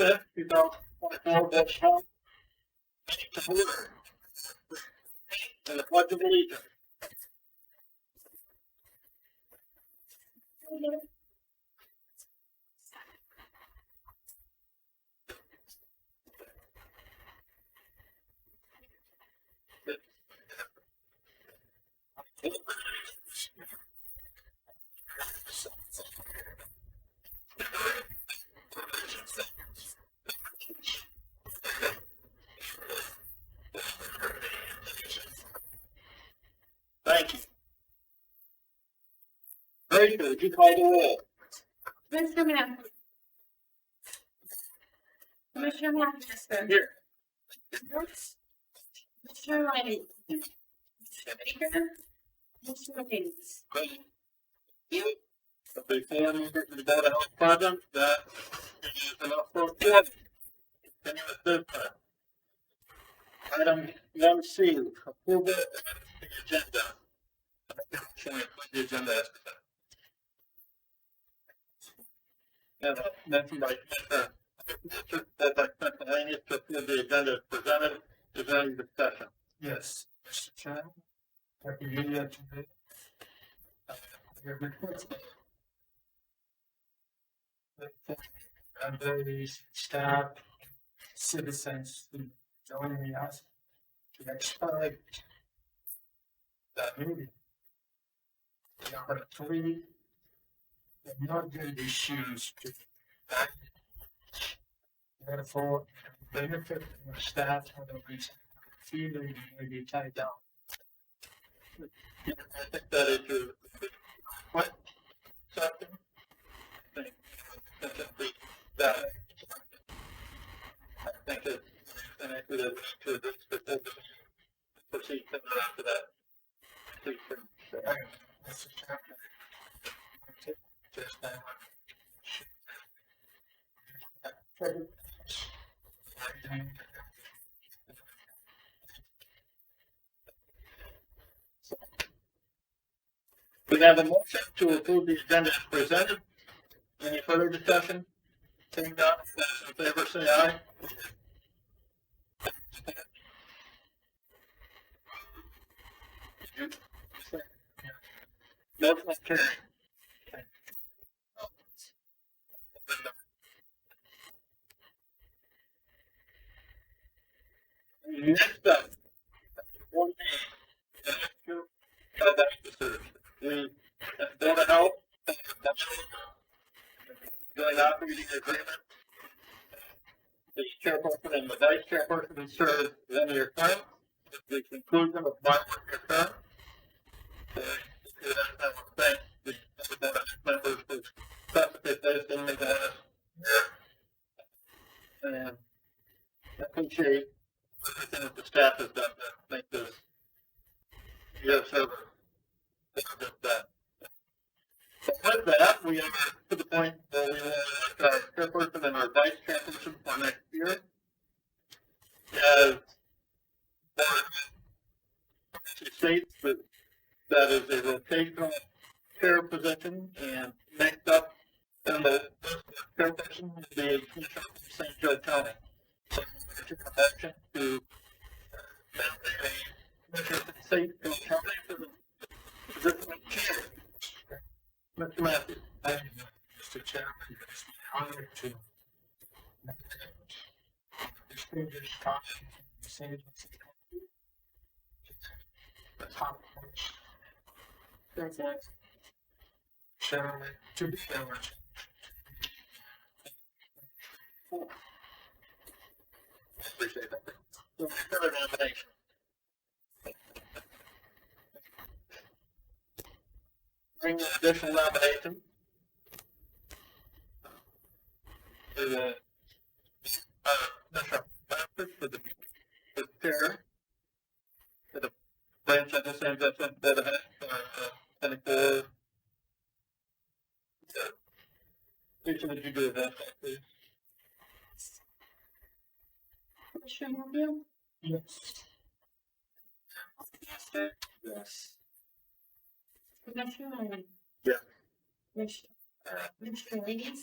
5th, 2024, Dutch Town. To order. And the Pledge of Allegiance. Thank you. Rachel, would you call the roll? Mr. Matthews. Commissioner Matthews. Here. Mr. Lighty. Mr. Baker. Mr. Davis. You. Before we get to the Board of Health present, that is enough for a quorum. Continue with business. Item 1C, approval of the agenda. Can we put the agenda as presented? As mentioned by Commissioner, that Pennsylvania to approve the agenda as presented. Is there any discussion? Yes, Mr. Chairman. Happy New Year to you. Your request. Employees, staff, citizens who join me us to expect that meeting. Number 3, the not good issues to that. Therefore, benefit from the staff for the reason feeling may be tied down. I think that is your what? Something? I think that I think it's connected to this specific proceed after that. Mr. Chairman, just now. We have a motion to approve the agenda as presented. Any further discussion? Seeing none, those in favor say aye. Motion carried. Next up, 1A, the Board of Health, joint operating agreement. The chairperson and the vice chairperson will serve one-year term. At the conclusion of my one-year term, thank the Board of members who participate this in the and I appreciate everything that the staff has done to make this year server. That. So with that, we are to the point where we will elect our chairperson and our vice chairperson for next year. As it states that is a rotational chair position, and next up, then the chairperson will be Commissioner from St. Joe County. So we a motion to nominate a Commissioner from St. Joe County for the position of chair. Mr. Matthews. Thank you, Mr. Chairman. It's an honor to distinguished colleagues from the St. Joseph County. The top points. Chairman, to be chairman. Appreciate that. So, further nomination. Bring an additional nomination to the for the chair for the branch of the San Joseph that and please would you do that, please? Commissioner Matthews. Yes. Yes. Commissioner Lighty. Yeah. Mr. Ladies.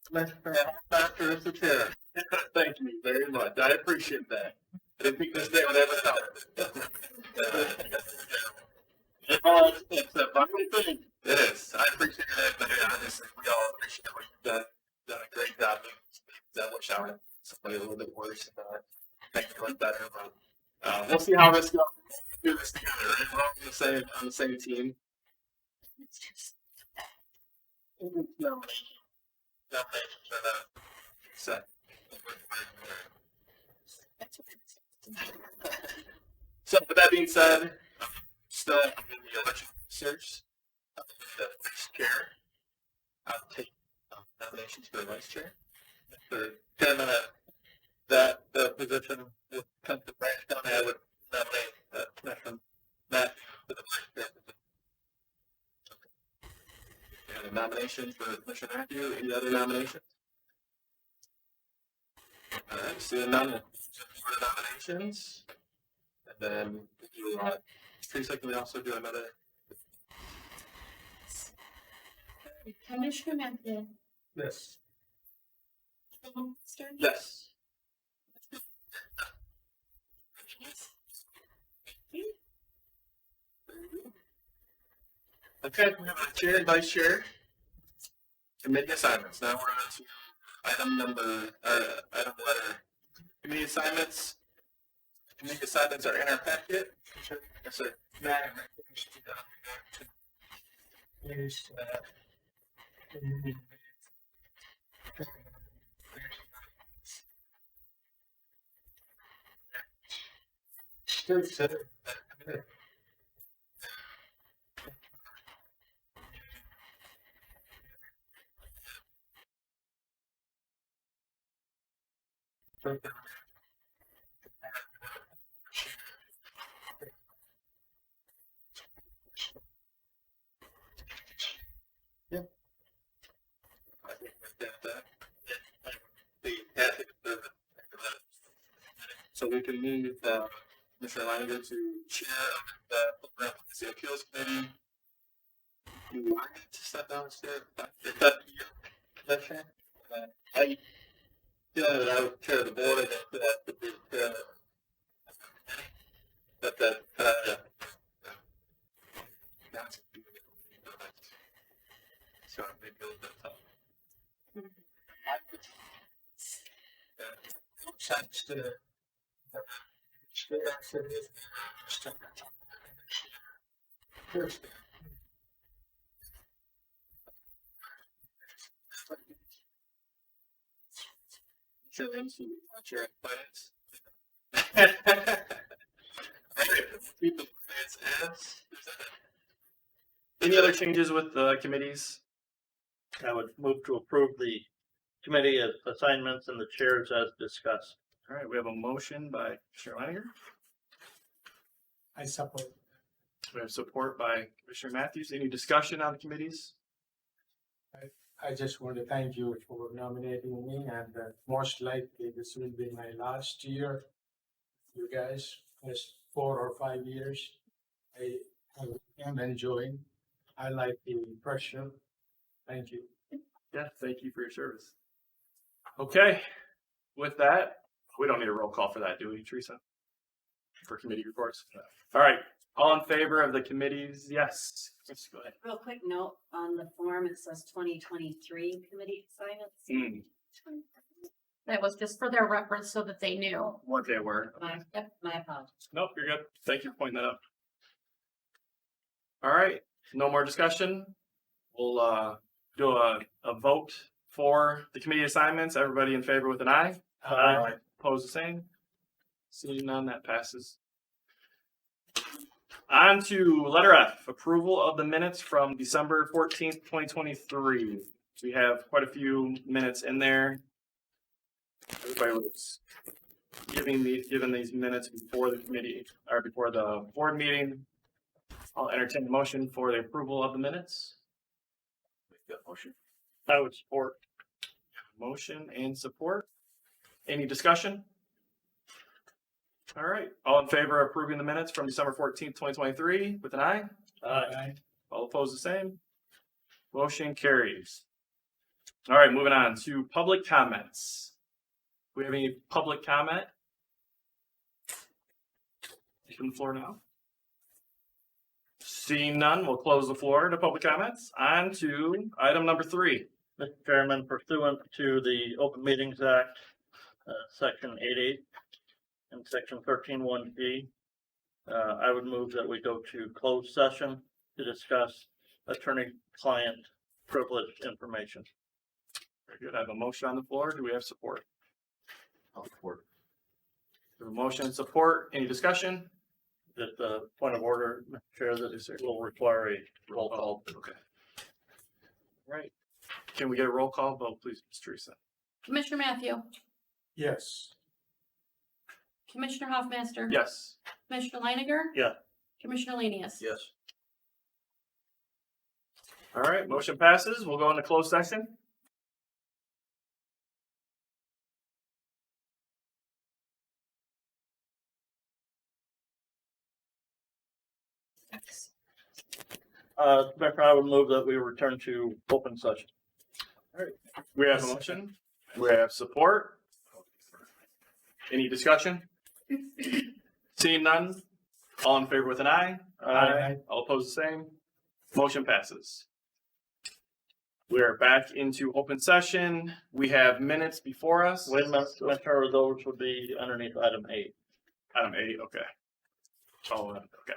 Commissioner Baxter is the chair. Thank you very much. I appreciate that. I didn't think this day would ever come. It's a funny thing. It is. I appreciate it, but honestly, we all appreciate what you've done a great job. I wish I would somebody a little bit worse and make it look better, but we'll see how this goes. We'll do this together, right? We're all on the same team. Nominations for the So, so with that being said, still in the election search, the vice chair. I'll take nominations for the vice chair. for 10 minutes. That the position will come to Branch County. I would nominate Commissioner Matthews for the vice chair position. And a nomination for Commissioner Matthew. Any other nominations? All right, seeing none, we'll for the nominations. And then you, Teresa, can we also do another? Commissioner Matthew. Yes. Baxter. Yes. Okay, we have a chair and vice chair. Committee assignments. Now we're on to item letter. Committee assignments. Committee assignments are in our packet. Yes, sir. Madam, is, still said, I think we've got that. The ethics service. So we can move Mr. Leininger to chair of the Program Policy Appeals Committee. You want to step downstairs? It's up to you, Commissioner. I feel that I would chair the board and that would be the chair of the committee. But that, So maybe a little bit tough. sense to, first, Chair MC, chair of finance. Keep the finance as. Any other changes with the committees? I would move to approve the committee assignments and the chairs as discussed. All right, we have a motion by Commissioner Leininger. I support. We have support by Commissioner Matthews. Any discussion on the committees? I just want to thank you for nominating me, and most likely this will be my last year. You guys, just 4 or 5 years. I am enjoying. I like the pressure. Thank you. Yeah, thank you for your service. Okay, with that, we don't need a roll call for that, do we, Teresa? For committee reports? All right, all in favor of the committees? Yes. Let's go ahead. Real quick note on the form, it says 2023 committee assignments. That was just for their reference so that they knew. What they were. My apologies. Nope, you're good. Thank you for pointing that out. All right, no more discussion. We'll do a vote for the committee assignments. Everybody in favor with an aye? Aye. Opposed the same? Seeing none, that passes. On to letter F, approval of the minutes from December 14th, 2023. We have quite a few minutes in there. Everybody was given these minutes before the committee or before the board meeting. I'll entertain the motion for the approval of the minutes. Make that motion. I would support. Motion and support. Any discussion? All right. All in favor of approving the minutes from December 14th, 2023 with an aye? Aye. All opposed the same? Motion carries. All right, moving on to public comments. Do we have any public comment? Open the floor now. Seeing none, we'll close the floor to public comments. On to item number 3. Mr. Chairman, pursuant to the Open Meetings Act, section 8.8 and section 13.1B, I would move that we go to closed session to discuss attorney-client privileged information. Very good. I have a motion on the floor. Do we have support? I'll support. We have a motion and support. Any discussion? That the point of order, Mr. Chair, that will require a roll call. Okay. Right. Can we get a roll call vote, please, Ms. Teresa? Commissioner Matthew, Yes. Commissioner Hoffmaster. Yes. Commissioner Leininger. Yeah. Commissioner Lanius. Yes. All right, motion passes. We'll go into closed session. Commissioner, I would move that we return to open session. We have a motion. We have support. Any discussion? Seeing none, all in favor with an eye? Aye. All opposed, the same. Motion passes. We are back into open session. We have minutes before us. Wait a minute, Commissioner, those would be underneath item 8. Item 8, okay. Oh, okay.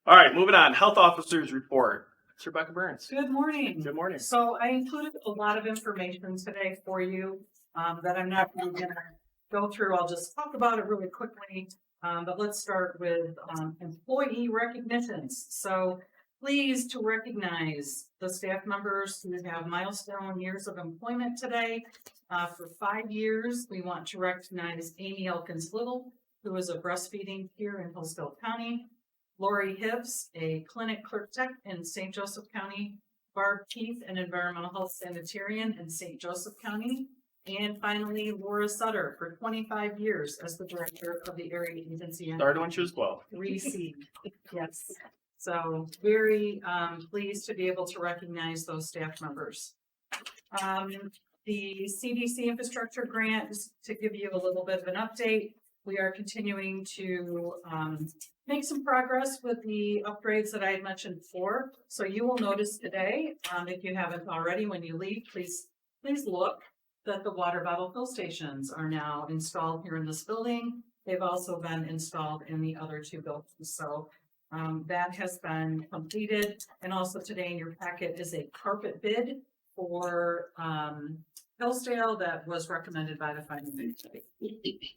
All right, moving on. Health officers report. It's Rebecca Burns. Good morning. Good morning. So I included a lot of information today for you that I'm not really gonna go through. I'll just talk about it really quickly. But let's start with employee recognitions. So pleased to recognize the staff members who have milestone years of employment today. For 5 years, we want to recognize Amy Elkins Little, who is a breastfeeding peer in Hillsdale County. Lori Hibbs, a clinic clerk tech in St. Joseph County. Barb Keith, an environmental health sanitarian in St. Joseph County. And finally, Laura Sutter for 25 years as the director of the area agency. Started when she was 12. Receive, yes. So very pleased to be able to recognize those staff members. The CDC infrastructure grant, just to give you a little bit of an update, we are continuing to make some progress with the upgrades that I had mentioned before. So you will notice today, if you haven't already, when you leave, please look that the water bottle fill stations are now installed here in this building. They've also been installed in the other 2 buildings. So that has been completed. And also today in your packet is a carpet bid for Hillsdale that was recommended by the finance committee.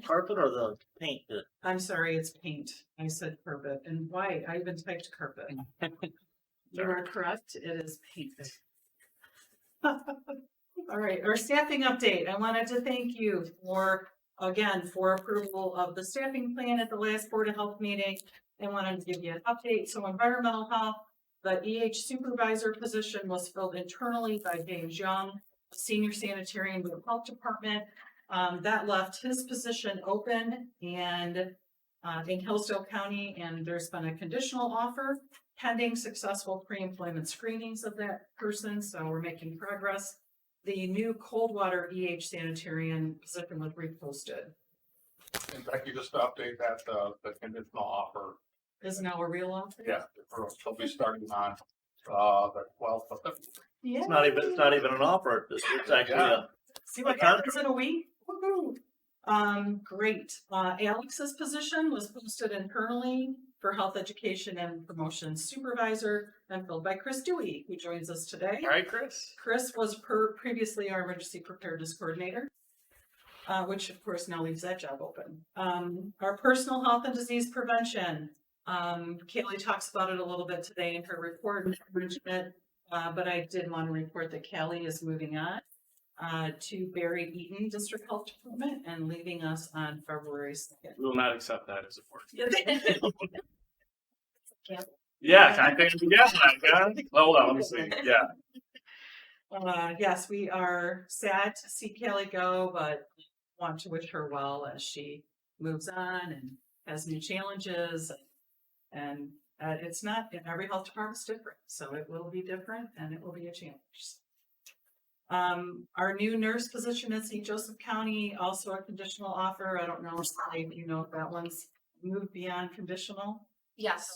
Carpet or the paint? I'm sorry, it's paint. I said carpet and white. I even typed carpet. You are correct. It is paint. All right, our staffing update. I wanted to thank you for approval of the staffing plan at the last Board of Health meeting. I wanted to give you an update. So environmental health, the EH supervisor position was filled internally by James Young, senior sanitarian with the health department. That left his position open and in Hillsdale County, and there's been a conditional offer pending successful pre-employment screenings of that person. So we're making progress. The new Coldwater EH sanitarian position was reposted. And Becky, just to update that, the conditional offer, Is now a real offer? yeah, she'll be starting on, the 12th of February. Yeah. It's not even an offer. It's actually a See what a happens in a week? Woohoo! Great. Alex's position was posted internally for health education and promotion supervisor and filled by Chris Dewey, who joins us today. All right, Chris. Chris was previously our emergency preparedness coordinator, which of course now leaves that job open. Our personal health and disease prevention. Kaylee talks about it a little bit today in her report, but I did want to report that Callie is moving on to Barry Eaton District Health Department and leaving us on February 2nd. We will not accept that as a board. Yeah. Yeah, I think we got that, yeah. Oh, well, let me see. Yeah. Yes, we are sad to see Kelly go, but want to wish her well as she moves on and has new challenges. And it's not, every health department's different, so it will be different and it will be a challenge. Our new nurse position in St. Joseph County, also a conditional offer. I don't know if you know if that one's moved beyond conditional. Yes,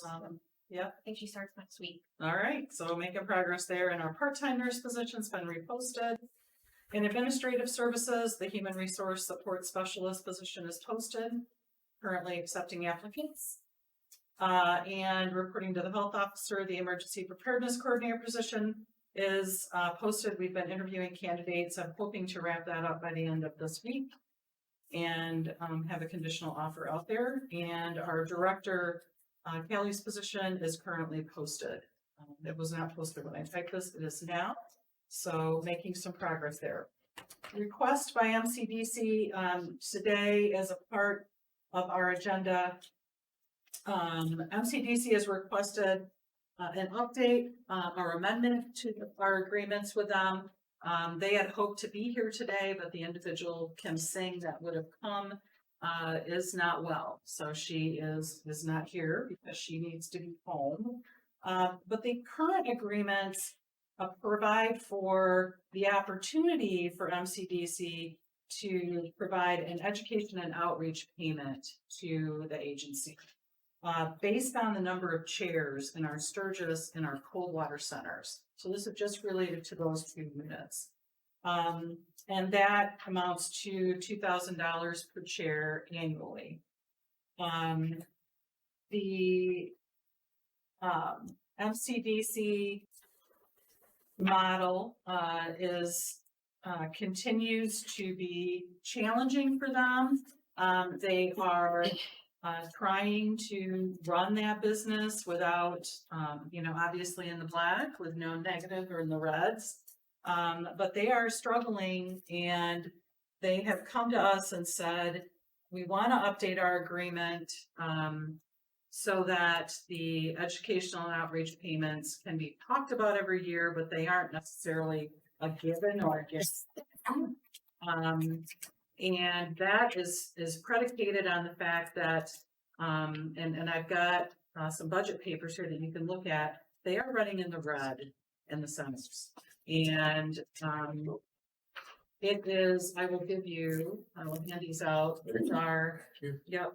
Yeah, I think she starts next week. all right, so making progress there, and our part-time nurse position's been reposted. In administrative services, the human resource support specialist position is posted, currently accepting applicants. And reporting to the health officer, the emergency preparedness coordinator position is posted. We've been interviewing candidates. I'm hoping to wrap that up by the end of this week and have a conditional offer out there. And our director, Kelly's position is currently posted. It was not posted when I typed this, it is now. So making some progress there. Request by MCDC today as a part of our agenda. MCDC has requested an update or amendment to our agreements with them. They had hoped to be here today, but the individual, Kim Singh, that would have come is not well. So she is not here because she needs to be home. But the current agreements provide for the opportunity for MCDC to provide an education and outreach payment to the agency. Based on the number of chairs in our Sturgis and our Coldwater centers. So this is just related to those 2 units. And that amounts to $2,000 per chair annually. The MCDC model continues to be challenging for them. They are trying to run that business without, obviously in the black with no negative or in the reds. But they are struggling, and they have come to us and said, we want to update our agreement so that the educational and outreach payments can be talked about every year, but they aren't necessarily a given or a gift. And that is predicated on the fact that, and I've got some budget papers here that you can look at, they are running in the red in the centers. And it is, I will hand these out, yep.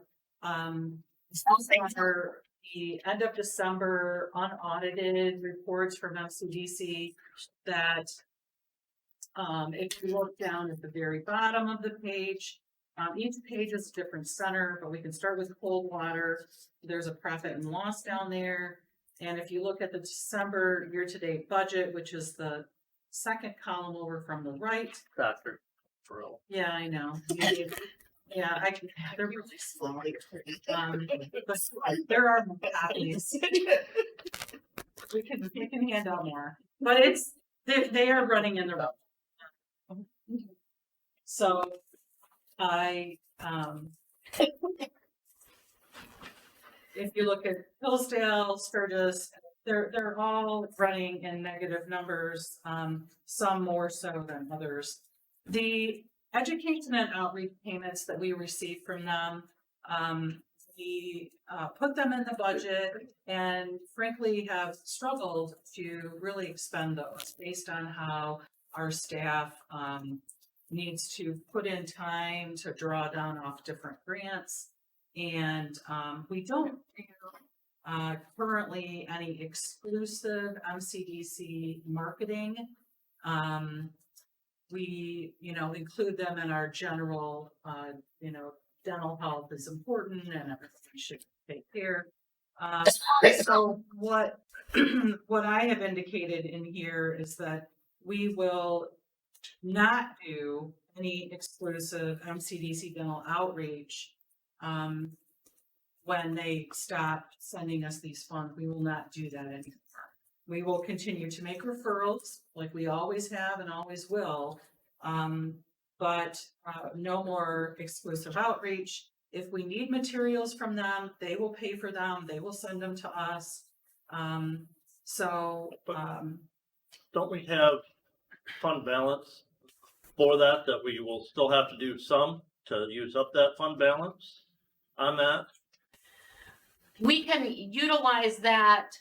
Are the end of December unaudited reports from MCDC that if you look down at the very bottom of the page, each page is a different center, but we can start with Coldwater. There's a profit and loss down there. And if you look at the December year-to-date budget, which is the second column over from the right. Dr. Drill. Yeah, I know. Yeah, they're really slow. But there are more copies. We can hand out more, but they are running in the road. So if you look at Hillsdale, Sturgis, they're all running in negative numbers, some more so than others. The education and outreach payments that we receive from them, we put them in the budget and frankly have struggled to really expend those based on how our staff needs to put in time to draw down off different grants. And we don't do currently any exclusive MCDC marketing. We, include them in our general, dental health is important and everybody should take care. So what I have indicated in here is that we will not do any exclusive MCDC dental outreach when they stop sending us these funds. We will not do that anymore. We will continue to make referrals like we always have and always will, but no more exclusive outreach. If we need materials from them, they will pay for them. They will send them to us. Don't we have fund balance for that we will still have to do some to use up that fund balance on that? We can utilize that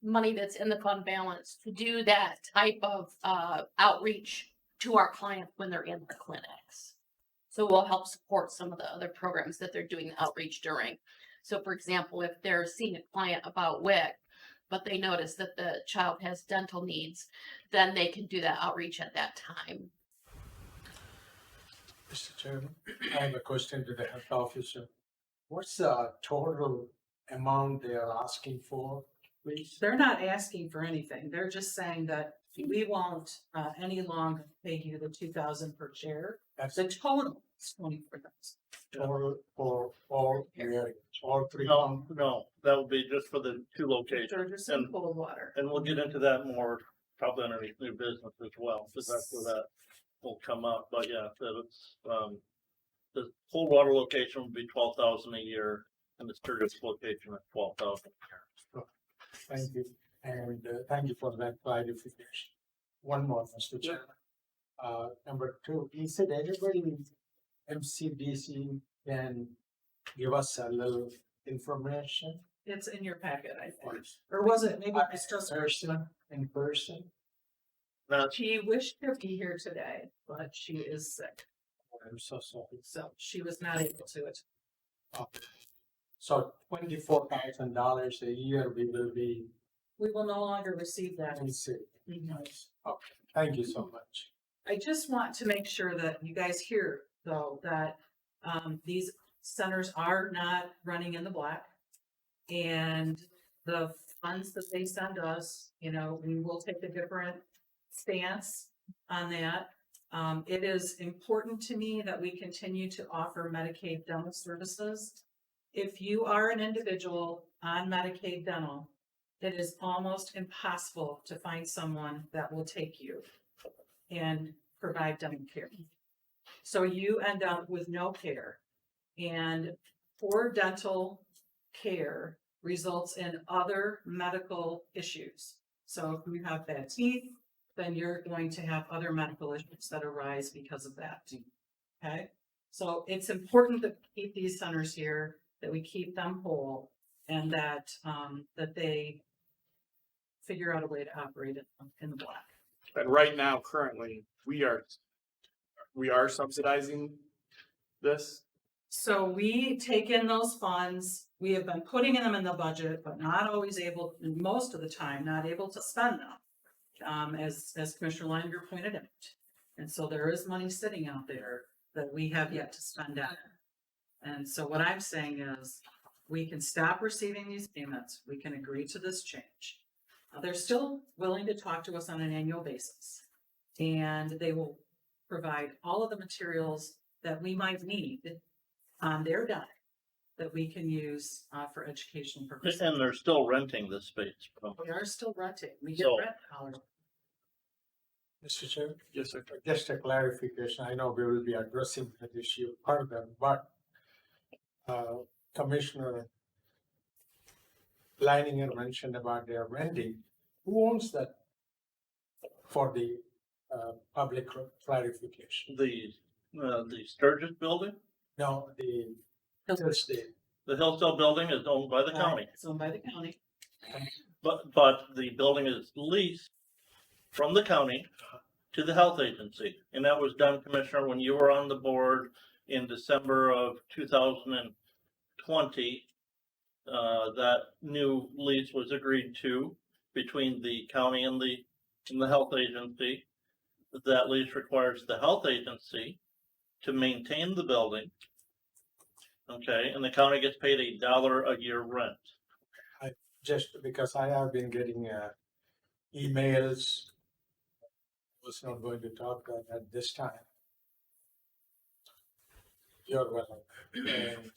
money that's in the fund balance to do that type of outreach to our clients when they're in the clinics. So we'll help support some of the other programs that they're doing outreach during. So for example, if they're seeing a client about WIC, but they notice that the child has dental needs, then they can do that outreach at that time. Mr. Chairman, I have a question to the health officer. What's the total amount they are asking for, please? They're not asking for anything. They're just saying that we won't any longer pay you the 2,000 per chair. That's The total is 24,000. total for all areas, all three. No, that would be just for the two locations. Sturgis and Coldwater. And we'll get into that more probably underneath new business as well, because that's where that will come up. But yeah, that it's, the Coldwater location would be 12,000 a year, and the Sturgis location at 12,000 a year. Thank you, and thank you for that clarification. One more, Mr. Chairman. Number two, he said anybody in MCDC can give us a little information. It's in your packet, I think. Or was it, maybe it's just Person, in person. Now, She wished to be here today, but she is sick, I'm so sorry. so she was not able to it. So $24,000 a year we will be We will no longer receive that. receiving. Mhm. Okay, thank you so much. I just want to make sure that you guys hear, though, that these centers are not running in the black. And the funds that they send us, you know, we will take a different stance on that. It is important to me that we continue to offer Medicaid dental services. If you are an individual on Medicaid dental, it is almost impossible to find someone that will take you and provide dental care. So you end up with no care. And poor dental care results in other medical issues. So if you have bad teeth, then you're going to have other medical issues that arise because of that. Okay? So it's important that we keep these centers here, that we keep them whole, and that that they figure out a way to operate it in the black. And right now, currently, we are subsidizing this. So we take in those funds, we have been putting them in the budget, but not always able, most of the time, not able to spend them. As Commissioner Leininger pointed out. And so there is money sitting out there that we have yet to spend on. And so what I'm saying is, we can stop receiving these payments, we can agree to this change. They're still willing to talk to us on an annual basis. And they will provide all of the materials that we might need on their dime that we can use for educational purposes. and they're still renting this space from. We are still renting, we get So- rent dollars. Mr. Chair, Yes, sir. just a clarification. I know we will be addressing that issue further, but Commissioner Leininger mentioned about their renting. Who owns that for the public clarification? The Sturgis building, No, the Thursday. the Hillsdale building is owned by the county, It's owned by the county. but the building is leased from the county to the health agency. And that was done, Commissioner, when you were on the board in December of 2020. That new lease was agreed to between the county and the health agency. That lease requires the health agency to maintain the building. Okay, and the county gets paid $1 a year rent. Just because I have been getting emails. Was not going to talk about that this time. You're welcome. And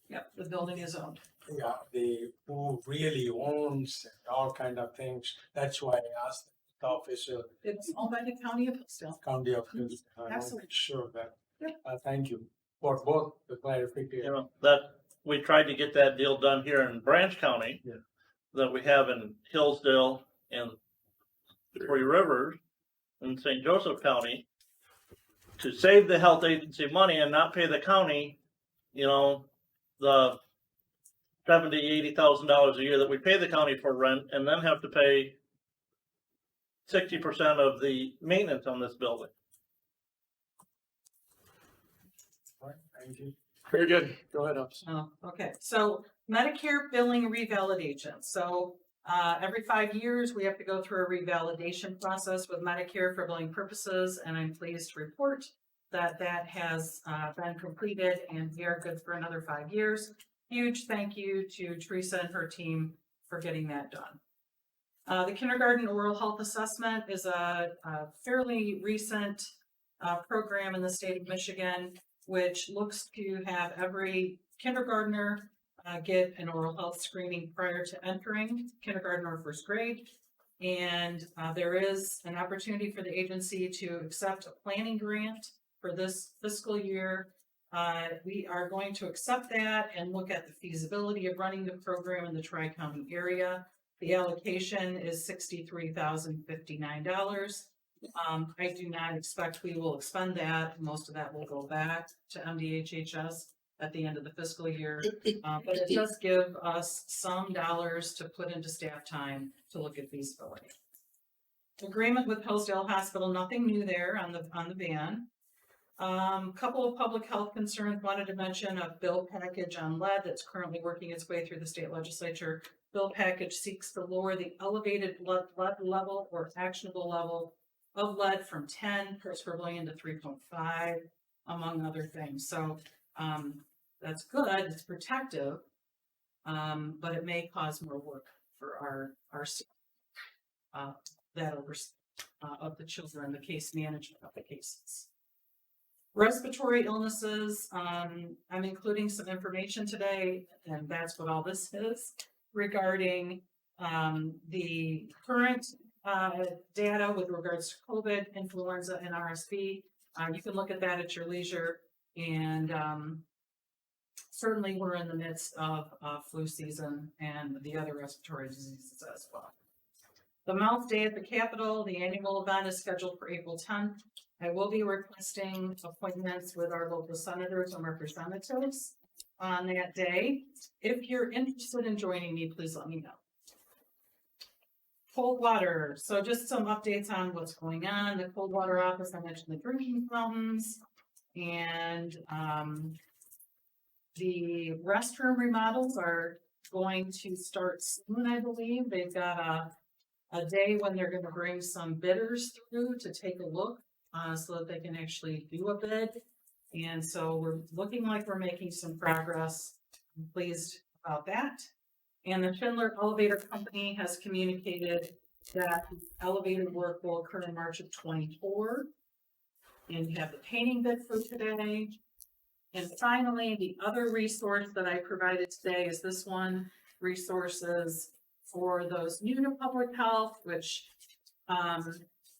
Yep, the building is owned. yeah, the who really owns and all kind of things. That's why I asked the officer, It's owned by the county of Hillsdale. county of Hillsdale. I want to Absolutely. make sure that. Yeah. Thank you for both the clarification. You know, that, we tried to get that deal done here in Branch County. Yeah. That we have in Hillsdale and Three Rivers in St. Joseph County. To save the health agency money and not pay the county, you know, the $70,000-80,000 a year that we pay the county for rent and then have to pay 60% of the maintenance on this building. Right, thank you. Very good. Go ahead, Ups. Oh, okay, so Medicare billing revalidation, so, every 5 years, we have to go through a revalidation process with Medicare for billing purposes, and I'm pleased to report that that has, been completed, and we are good for another 5 years. Huge thank you to Teresa and her team for getting that done. The kindergarten oral health assessment is a fairly recent, program in the state of Michigan, which looks to have every kindergartner get an oral health screening prior to entering kindergarten or first grade. And there is an opportunity for the agency to accept a planning grant for this fiscal year. We are going to accept that and look at the feasibility of running the program in the Tri-County area. The allocation is $63,059. I do not expect we will expend that. Most of that will go back to MDHHS at the end of the fiscal year. But it does give us some dollars to put into staff time to look at feasibility. Agreement with Hillsdale Hospital, nothing new there on the ban. Couple of public health concerns, wanted to mention a bill package on lead that's currently working its way through the state legislature. Bill package seeks to lower the elevated lead level or actionable level of lead from 10 parts per billion to 3.5, among other things. So that's good, it's protective, but it may cause more work for our that oversight of the children, the case management of the cases. Respiratory illnesses, I'm including some information today, and that's what all this is, regarding the current data with regards to COVID, influenza, and RSV. You can look at that at your leisure, and certainly we're in the midst of flu season and the other respiratory diseases as well. The Mouth Day at the Capitol, the annual event is scheduled for April 10th. I will be requesting appointments with our local senators and representatives on that day. If you're interested in joining me, please let me know. Cold water, so just some updates on what's going on. The cold water office, I mentioned the drinking fountains, and the restroom remodels are going to start soon, I believe. They've got a day when they're gonna bring some bidders through to take a look, so that they can actually do a bid. And so we're looking like we're making some progress. I'm pleased about that. And the Schindler Elevator Company has communicated that elevator work will occur in March of 24. And we have the painting bid for today. And finally, the other resource that I provided today is this one, resources for those new to public health, which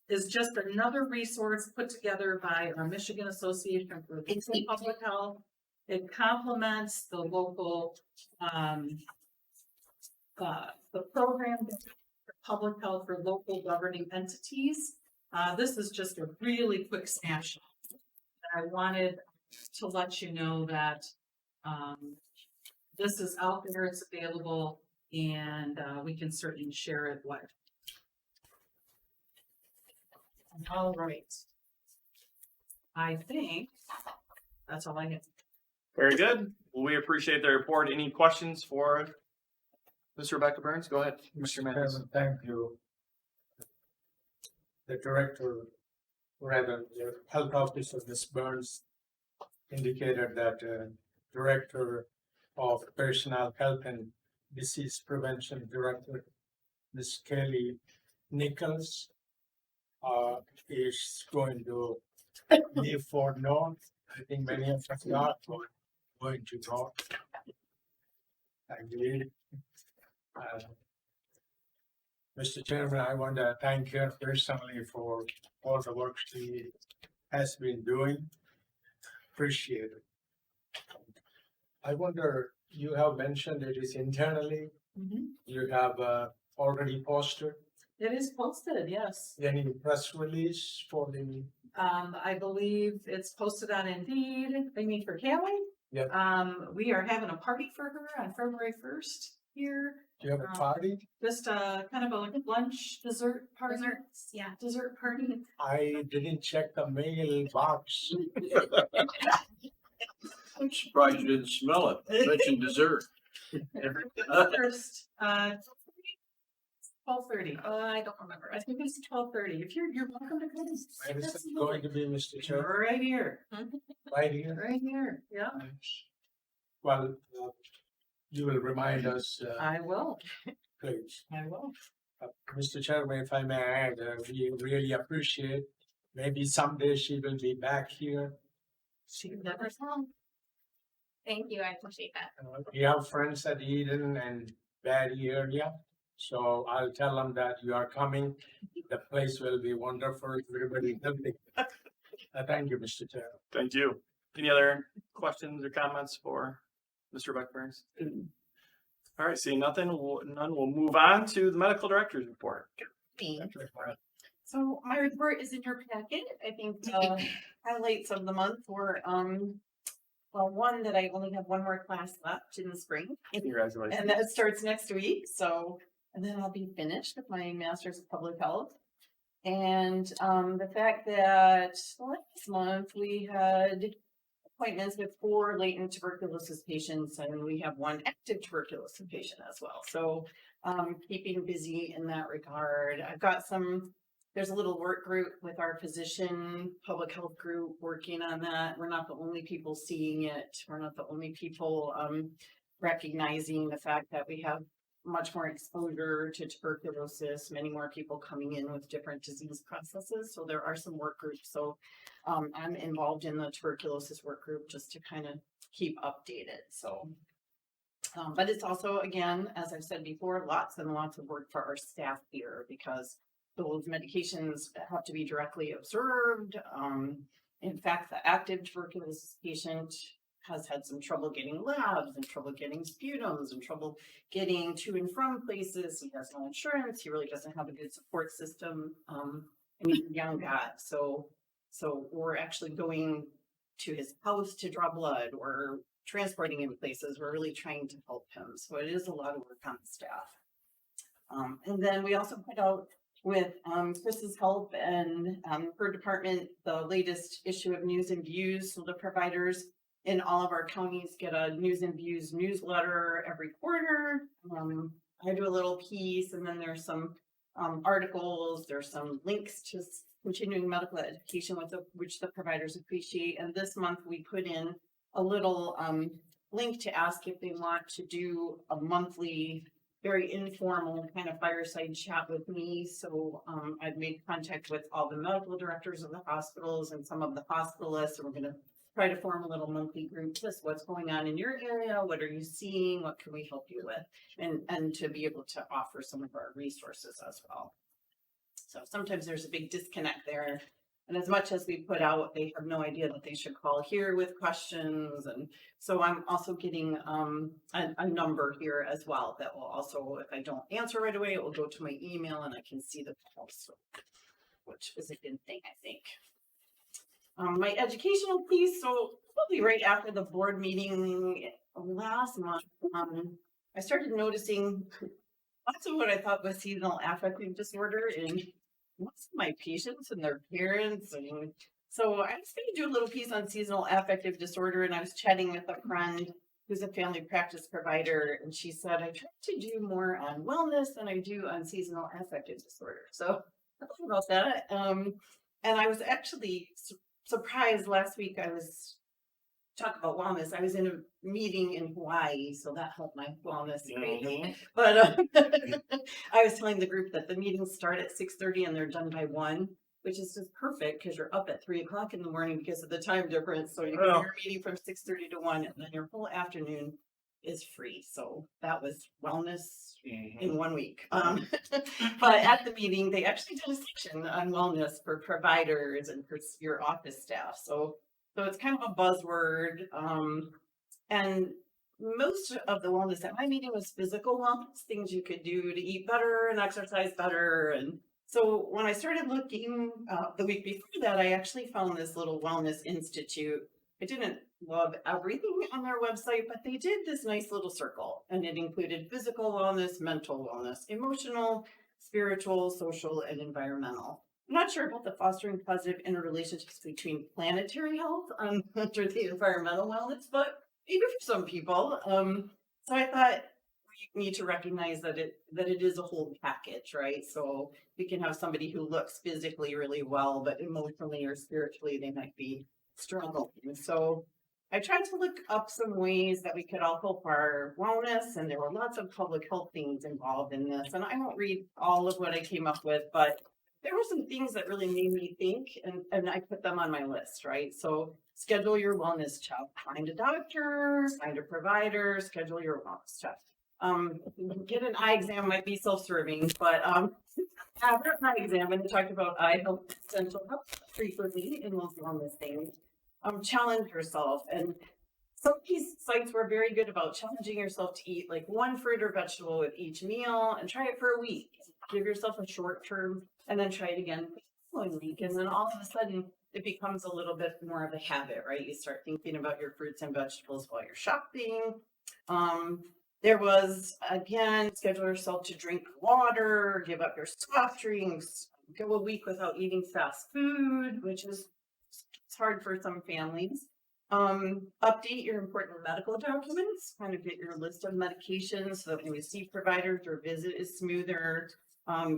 is just another resource put together by our Michigan Association for Public Health. It complements the local, the program for public health for local governing entities. This is just a really quick snapshot. I wanted to let you know that this is out there, it's available, and we can certainly share it widely. All right. I think that's all I have. Very good. Well, we appreciate the report. Any questions for Ms. Rebecca Burns? Go ahead, Mr. Manis. Chairman, thank you. The director, rather, the health officer, Ms. Burns, indicated that Director of Personnel Health and Disease Prevention Director, Ms. Kelly Nichols, is going to leave for North. I think many of us are going to go. I believe. Mr. Chairman, I want to thank her personally for all the work she has been doing. Appreciate it. I wonder, you have mentioned it is internally, you have already posted. It is posted, yes. Any press release for the, I believe it's posted on Indeed. They mean for Kelly? Yep. We are having a party for her on February 1st here. Do you have a party? Just kind of a like lunch dessert party. Desserts, yeah. Dessert party. I didn't check the mailbox. I'm surprised you didn't smell it. Mention dessert. First, 12:30. I don't remember. I think it's 12:30. If you're welcome to come. Where is it going to be, Mr. Chair? Right here, Right here? right here. Yeah, Well, you will remind us, I will. please. I will. Mr. Chairman, if I may add, we really appreciate, maybe someday she will be back here. She never saw. Thank you, I appreciate that. We have friends at Eden and Barry area, so I'll tell them that you are coming. The place will be wonderful, everybody. Thank you, Mr. Chair. Thank you. Any other questions or comments for Mr. Beck Burns? All right, seeing none, we'll move on to the medical director's report. So my report is in your packet. I think the highlights of the month were, well, one, that I only have one more class left in the spring. Congratulations. And that starts next week, so, and then I'll be finished with my master's of public health. And the fact that last month we had appointments with 4 latent tuberculosis patients, and we have 1 active tuberculosis patient as well. So keeping busy in that regard. I've got there's a little work group with our physician public health group working on that. We're not the only people seeing it. We're not the only people recognizing the fact that we have much more exposure to tuberculosis, many more people coming in with different disease processes. So there are some work groups. So I'm involved in the tuberculosis work group just to kind of keep updated. So, but it's also, again, as I've said before, lots and lots of work for our staff here because those medications have to be directly observed. In fact, the active tuberculosis patient has had some trouble getting labs and trouble getting sputums and trouble getting to and from places. He has no insurance. He really doesn't have a good support system. And he's a young guy. So we're actually going to his house to draw blood or transporting him places. We're really trying to help him. So it is a lot of work on the staff. And then we also put out with Chris's help and her department, the latest issue of News and Views. So the providers in all of our counties get a News and Views newsletter every quarter. I do a little piece, and then there's some articles, there's some links to continuing medical education which the providers appreciate. And this month we put in a little link to ask if they want to do a monthly, very informal kind of fireside chat with me. So I've made contact with all the medical directors of the hospitals and some of the hospitalists, and we're going to try to form a little monthly group. Just what's going on in your area? What are you seeing? What can we help you with? And to be able to offer some of our resources as well. So sometimes there's a big disconnect there. And as much as we put out, they have no idea that they should call here with questions. And so I'm also getting a number here as well that will also, if I don't answer right away, it will go to my email and I can see the calls, which is a good thing, I think. My educational piece, so probably right after the board meeting last month, I started noticing lots of what I thought was seasonal affective disorder in most of my patients and their parents. And so I was going to do a little piece on seasonal affective disorder, and I was chatting with a friend who's a family practice provider, and she said, I try to do more on wellness than I do on seasonal affective disorder. So I thought about that. And I was actually surprised last week. I was talking about wellness. I was in a meeting in Hawaii, so that helped my wellness greatly. But I was telling the group that the meetings start at 6:30 and they're done by 1, which is just perfect because you're up at 3 o'clock in the morning because of the time difference. So you go your meeting from 6:30 to 1, and then your whole afternoon is free. So that was wellness in 1 week. But at the meeting, they actually did a section on wellness for providers and for your office staff. So it's kind of a buzzword. And most of the wellness at my meeting was physical wellness, things you could do to eat better and exercise better. And so when I started looking the week before that, I actually found this little wellness institute I didn't love everything on their website, but they did this nice little circle, and it included physical wellness, mental wellness, emotional, spiritual, social, and environmental. I'm not sure about the fostering positive interrelationships between planetary health under the environmental wellness, but maybe for some people. So I thought we need to recognize that it is a whole package, right? So we can have somebody who looks physically really well, but emotionally or spiritually they might be struggling. So I tried to look up some ways that we could all help our wellness, and there were lots of public health things involved in this. And I won't read all of what I came up with, but there were some things that really made me think, and I put them on my list, right? So schedule your wellness check, find a doctor, find a provider, schedule your wellness check. Get an eye exam might be self-serving, but after an eye exam, and they talked about eye health, dental health frequently in those wellness things. Challenge yourself, and some of these sites were very good about challenging yourself to eat like one fruit or vegetable with each meal, and try it for a week. Give yourself a short term, and then try it again the following week, and then all of a sudden it becomes a little bit more of a habit, right? You start thinking about your fruits and vegetables while you're shopping. There was, again, schedule yourself to drink water, give up your soft drinks, go a week without eating fast food, which is it's hard for some families. Update your important medical documents, kind of get your list of medications so that when you see providers or visit is smoother.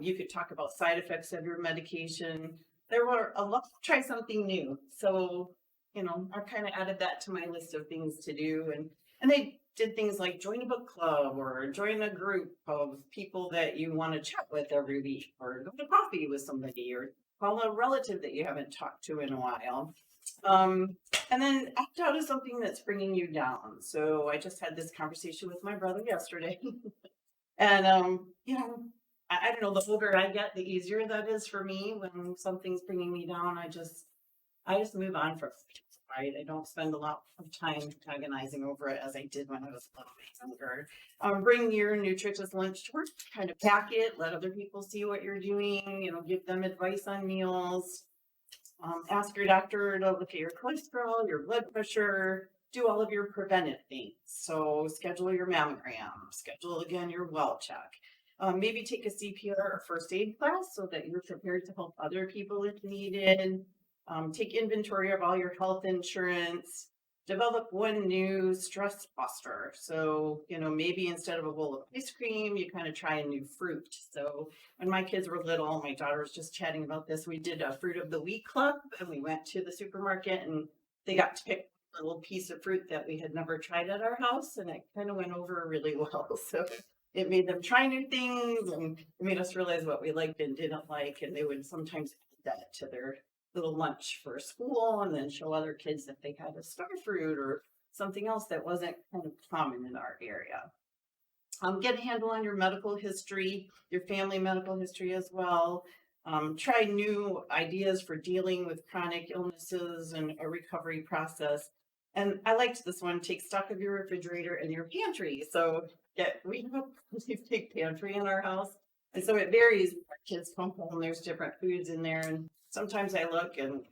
You could talk about side effects of your medication. There were a lot, try something new. So, I kind of added that to my list of things to do. And they did things like join a book club or join a group of people that you want to chat with every week, or go to coffee with somebody, or call a relative that you haven't talked to in a while. And then opt out of something that's bringing you down. So I just had this conversation with my brother yesterday. And, I don't know, the older I get, the easier that is for me when something's bringing me down. I just move on from it, right? I don't spend a lot of time agonizing over it as I did when I was a little bit younger. Bring your nutritious lunch to work, kind of pack it, let other people see what you're doing, give them advice on meals. Ask your doctor to look at your cholesterol, your blood pressure, do all of your preventive things. So schedule your mammogram, schedule again your well check. Maybe take a CPR or first aid class so that you're prepared to help other people if needed. Take inventory of all your health insurance. Develop one new stress buster. So, maybe instead of a bowl of ice cream, you kind of try a new fruit. So when my kids were little, my daughter was just chatting about this. We did a fruit of the week club, and we went to the supermarket and they got to pick a little piece of fruit that we had never tried at our house. And it kind of went over really well. So it made them try new things, and it made us realize what we liked and didn't like. And they would sometimes add that to their little lunch for school, and then show other kids that they had a star fruit or something else that wasn't kind of common in our area. Get a handle on your medical history, your family medical history as well. Try new ideas for dealing with chronic illnesses and a recovery process. And I liked this one, take stock of your refrigerator and your pantry. So we have a pretty big pantry in our house. And so it varies. Our kids come home, there's different foods in there. And sometimes I look and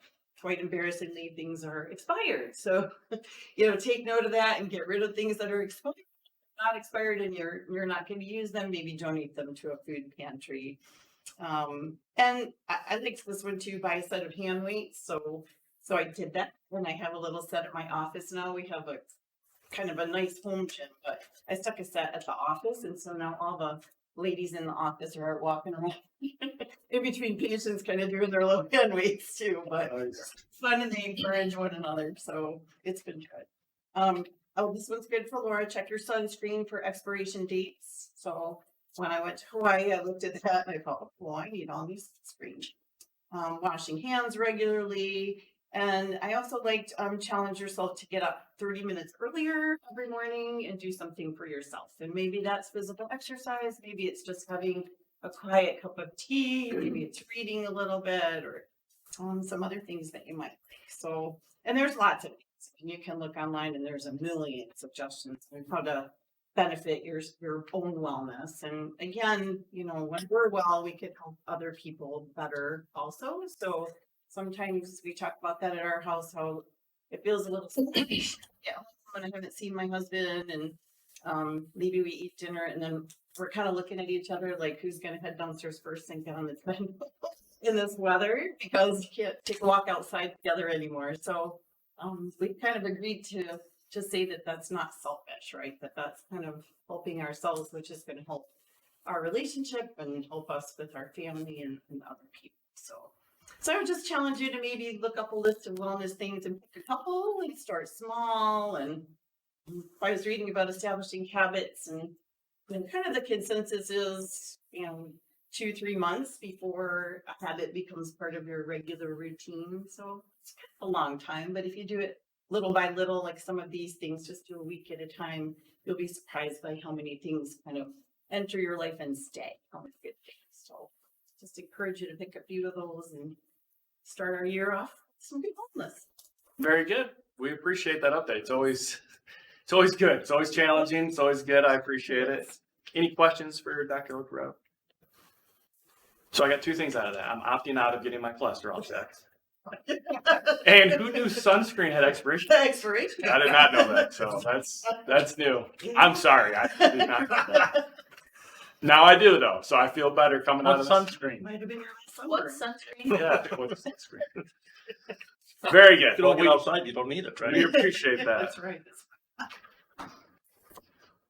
quite embarrassingly, things are expired. So, take note of that and get rid of things that are expired, not expired, and you're not going to use them. Maybe donate them to a food pantry. And I liked this one too, buy a set of hand weights. So I did that, and I have a little set at my office now. We have a kind of a nice home gym, but I stuck a set at the office, and so now all the ladies in the office are walking around in between patients, kind of doing their little hand weights too. But it's fun, and they encourage one another, so it's been good. This one's good for Laura. Check your sunscreen for expiration dates. So when I went to Hawaii, I looked at that and I thought, well, I need all these sunscreens. Washing hands regularly. And I also liked challenge yourself to get up 30 minutes earlier every morning and do something for yourself. And maybe that's physical exercise. Maybe it's just having a quiet cup of tea. Maybe it's reading a little bit, or some other things that you might like. So, and there's lots of things. You can look online and there's a million suggestions on how to benefit your own wellness. And again, when we're well, we can help other people better also. So sometimes we talk about that at our house, how it feels a little, yeah, when I haven't seen my husband and, maybe we eat dinner and then we're kind of looking at each other like who's gonna head downstairs first and get on the bed in this weather because you can't take a walk outside together anymore. So, we kind of agreed to say that that's not selfish, right? That that's kind of helping ourselves, which is gonna help our relationship and help us with our family and other people. So I would just challenge you to maybe look up a list of wellness things and pick a couple and start small. And I was reading about establishing habits and kind of the consensus is, 2-3 months before a habit becomes part of your regular routine. So it's kind of a long time, but if you do it little by little, like some of these things, just do a week at a time, you'll be surprised by how many things kind of enter your life and stay, how many good things. So just encourage you to pick a few of those and start our year off with some good wellness. Very good. We appreciate that update. It's always good. It's always challenging. It's always good. I appreciate it. Any questions for Dr. Okoro? So I got 2 things out of that. I'm opting out of getting my cholesterol checked. And who knew sunscreen had expiration? The expiration. I did not know that. So that's new. I'm sorry. I did not know that. Now I do though, so I feel better coming out of sunscreen? Might have been your last summer. What sunscreen? Yeah, with sunscreen. Very good. If you don't Well, get outside, you don't need it, right? we appreciate that. That's right.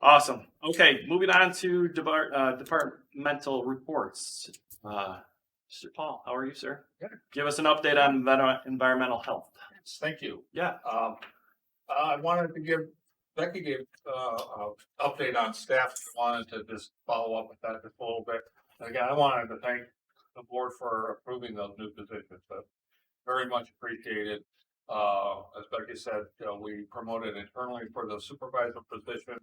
Awesome. Okay, moving on to departmental reports. Mr. Paul, how are you, sir? Good. Give us an update on environmental health. Yes, thank you. Yeah. I wanted to give, Becky gave, an update on staff. Wanted to just follow up with that just a little bit. And again, I wanted to thank the board for approving those new positions. But very much appreciated. As Becky said, we promoted internally for the supervisor position.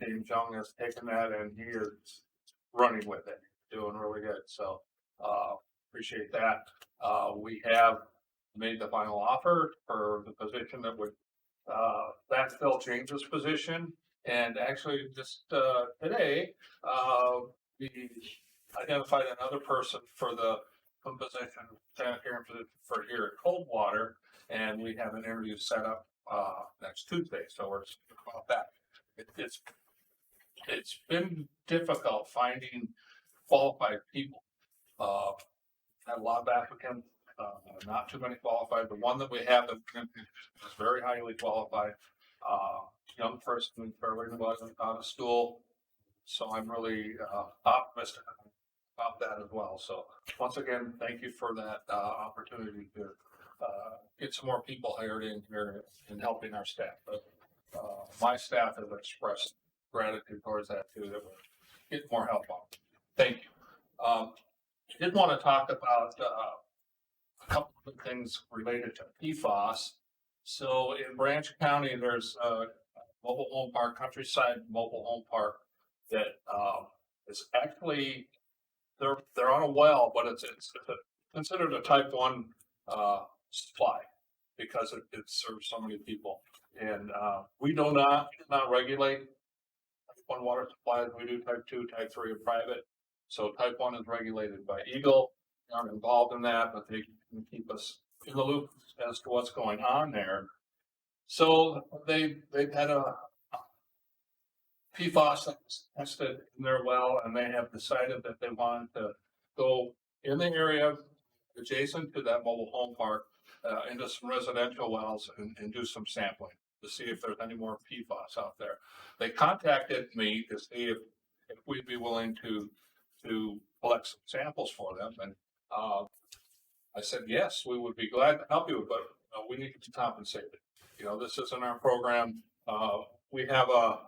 James Young has taken that and he is running with it, doing really good. So, appreciate that. We have made the final offer for the position that would backfill James's position. And actually just today, we identified another person for the position, sanitarian position for here at Coldwater. And we have an interview set up next Tuesday. So we're speaking about that. It's been difficult finding qualified people. Had a lot of applicants, not too many qualified. The one that we have is very highly qualified. Young person, fairly wasn't out of school. So I'm really optimistic about that as well. So once again, thank you for that opportunity to get some more people hired in here and helping our staff. But my staff has expressed gratitude towards that too, that we're getting more help on. Thank you. I did want to talk about a couple of things related to PFAS. So in Branch County, there's a mobile home park, Countryside Mobile Home Park, that is actually they're on a well, but it's considered a type 1 supply because it serves so many people. And we do not regulate type 1 water supplies. We do type 2, type 3 are private. So type 1 is regulated by Eagle. We aren't involved in that, but they can keep us in the loop as to what's going on there. So they've had a PFAS that was tested in their well, and they have decided that they want to go in the area adjacent to that mobile home park into some residential wells and do some sampling to see if there's any more PFAS out there. They contacted me to see if we'd be willing to collect some samples for them, and I said yes, we would be glad to help you, but we need to be compensated. This isn't our program. We have a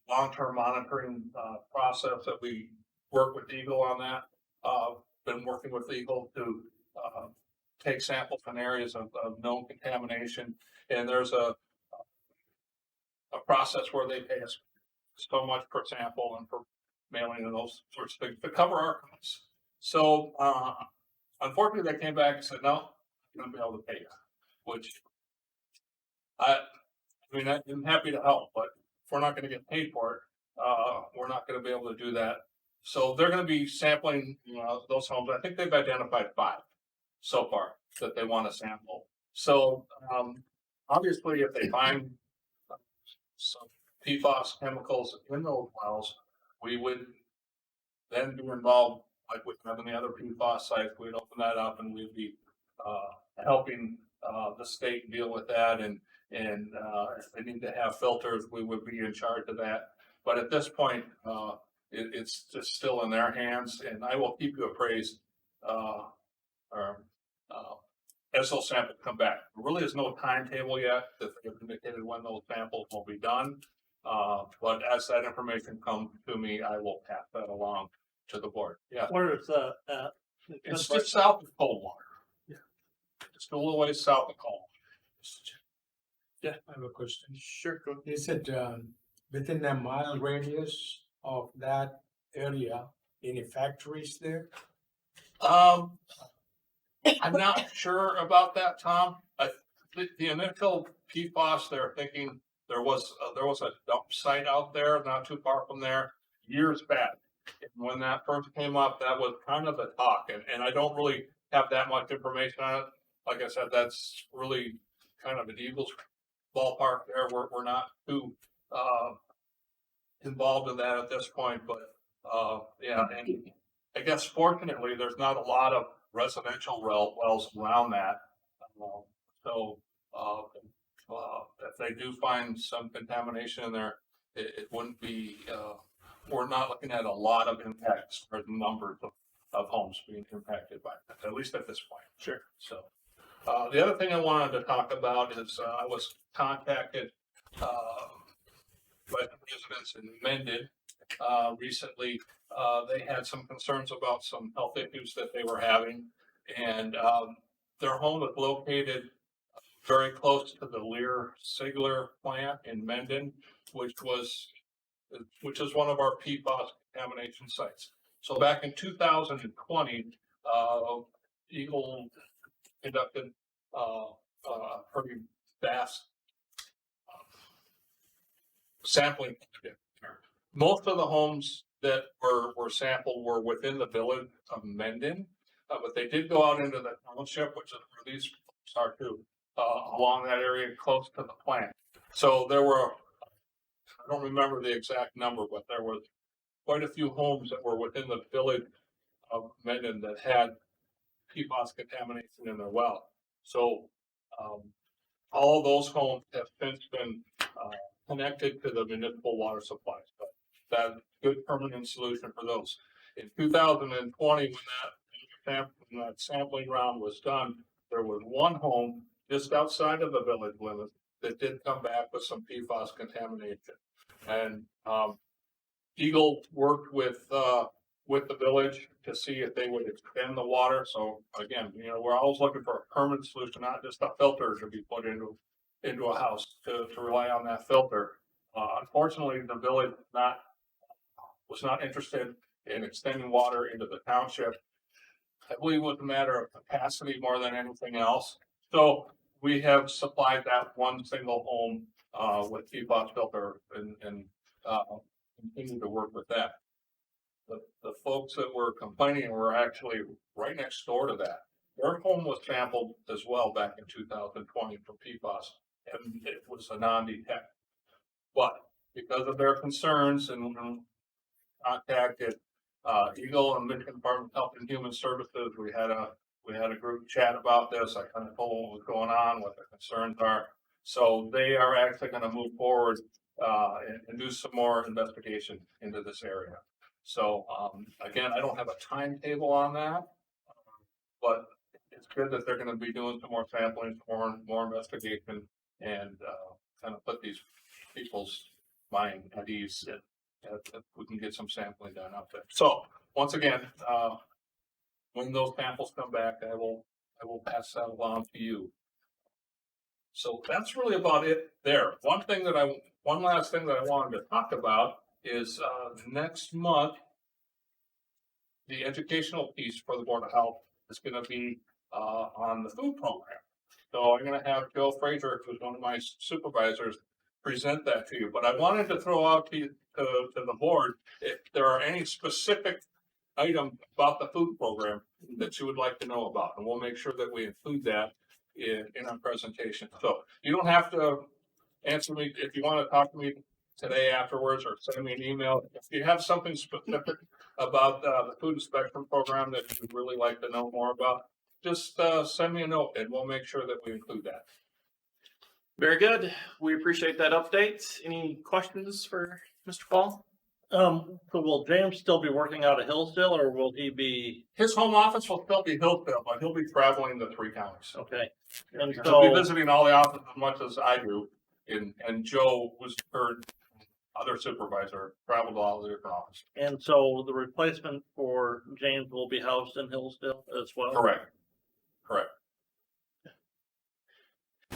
long-term monitoring process that we work with Eagle on that. Been working with Eagle to take samples in areas of known contamination, and there's a process where they pay us so much per sample and for mailing and those sorts of things to cover our costs. So unfortunately, they came back and said, no, I'm going to be able to pay you, which I'm happy to help, but if we're not going to get paid for it, we're not going to be able to do that. So they're going to be sampling those homes. I think they've identified 5 so far that they want to sample. So obviously, if they find some PFAS chemicals in those wells, we would then be involved, like with any other PFAS sites, we'd open that up and we'd be, helping, the state deal with that and, if they need to have filters, we would be in charge of that. But at this point, it's just still in their hands and I will keep you appraised, as those samples come back. There really is no timetable yet that they've indicated when those samples will be done. But as that information comes to me, I will pass that along to the board. Yeah, Where is that at? it's just south of Coldwater. Yeah. Just a little ways south of Coldwater. I have a question. Sure. Go. Is it within a mile radius of that area, any factories there? I'm not sure about that, Tom. The initial PFAS, they're thinking there was a dump site out there, not too far from there, years back. And when that first came up, that was kind of the talk, and I don't really have that much information on it. Like I said, that's really kind of an Eagles ballpark there. We're not too involved in that at this point, but yeah, and I guess fortunately, there's not a lot of residential wells around that. So if they do find some contamination in there, it wouldn't be, we're not looking at a lot of impacts or numbers of homes being impacted by that, at least at this point. Sure. So the other thing I wanted to talk about is I was contacted by the residents in Mendon recently. They had some concerns about some health issues that they were having, and their home was located very close to the Lear-Sigler plant in Mendon, which is one of our PFAS contamination sites. So back in 2020, Eagle conducted a pretty vast sampling. Most of the homes that were sampled were within the village of Mendon, but they did go out into the township, which is where these are too, along that area close to the plant. So there were, I don't remember the exact number, but there was quite a few homes that were within the village of Mendon that had PFAS contamination in their well. So all of those homes have since been connected to the municipal water supplies. But that's a good permanent solution for those. In 2020, when that sampling round was done, there was one home just outside of the village limits that did come back with some PFAS contamination. And Eagle worked with the village to see if they would extend the water. So again, we're always looking for a permanent solution, not just a filter to be put into a house to rely on that filter. Unfortunately, the village was not interested in extending water into the township. I believe it was a matter of capacity more than anything else. So we have supplied that one single home with PFAS filter and continue to work with that. The folks that were complaining were actually right next door to that. Their home was sampled as well back in 2020 for PFAS, and it was a non-detect. But because of their concerns and contacted Eagle and Michigan Department of Health and Human Services, we had a group chat about this. I kind of told them what was going on, what their concerns are. So they are actually going to move forward and do some more investigation into this area. So again, I don't have a timetable on that, but it's good that they're going to be doing some more sampling, more investigation, and kind of put these people's mind at ease if we can get some sampling done out there. So once again, when those samples come back, I will pass that along to you. So that's really about it there. One last thing that I wanted to talk about is next month, the educational piece for the Board of Health is going to be on the food program. So I'm going to have Joe Fraser, who's one of my supervisors, present that to you. But I wanted to throw out to the board if there are any specific items about the food program that you would like to know about, and we'll make sure that we include that in our presentation. So you don't have to answer me if you want to talk to me today afterwards, or send me an email. If you have something specific about the food inspection program that you'd really like to know more about, just send me a note and we'll make sure that we include that. Very good. We appreciate that update. Any questions for Mr. Paul? So will James still be working out of Hillsdale, or will he be, His home office will still be Hillsdale, but he'll be traveling the 3 counties. okay? And He'll be so, visiting all the offices as much as I do. And Joe was her other supervisor, traveled to all the different offices. and so the replacement for James will be housed in Hillsdale as well? Correct. Correct.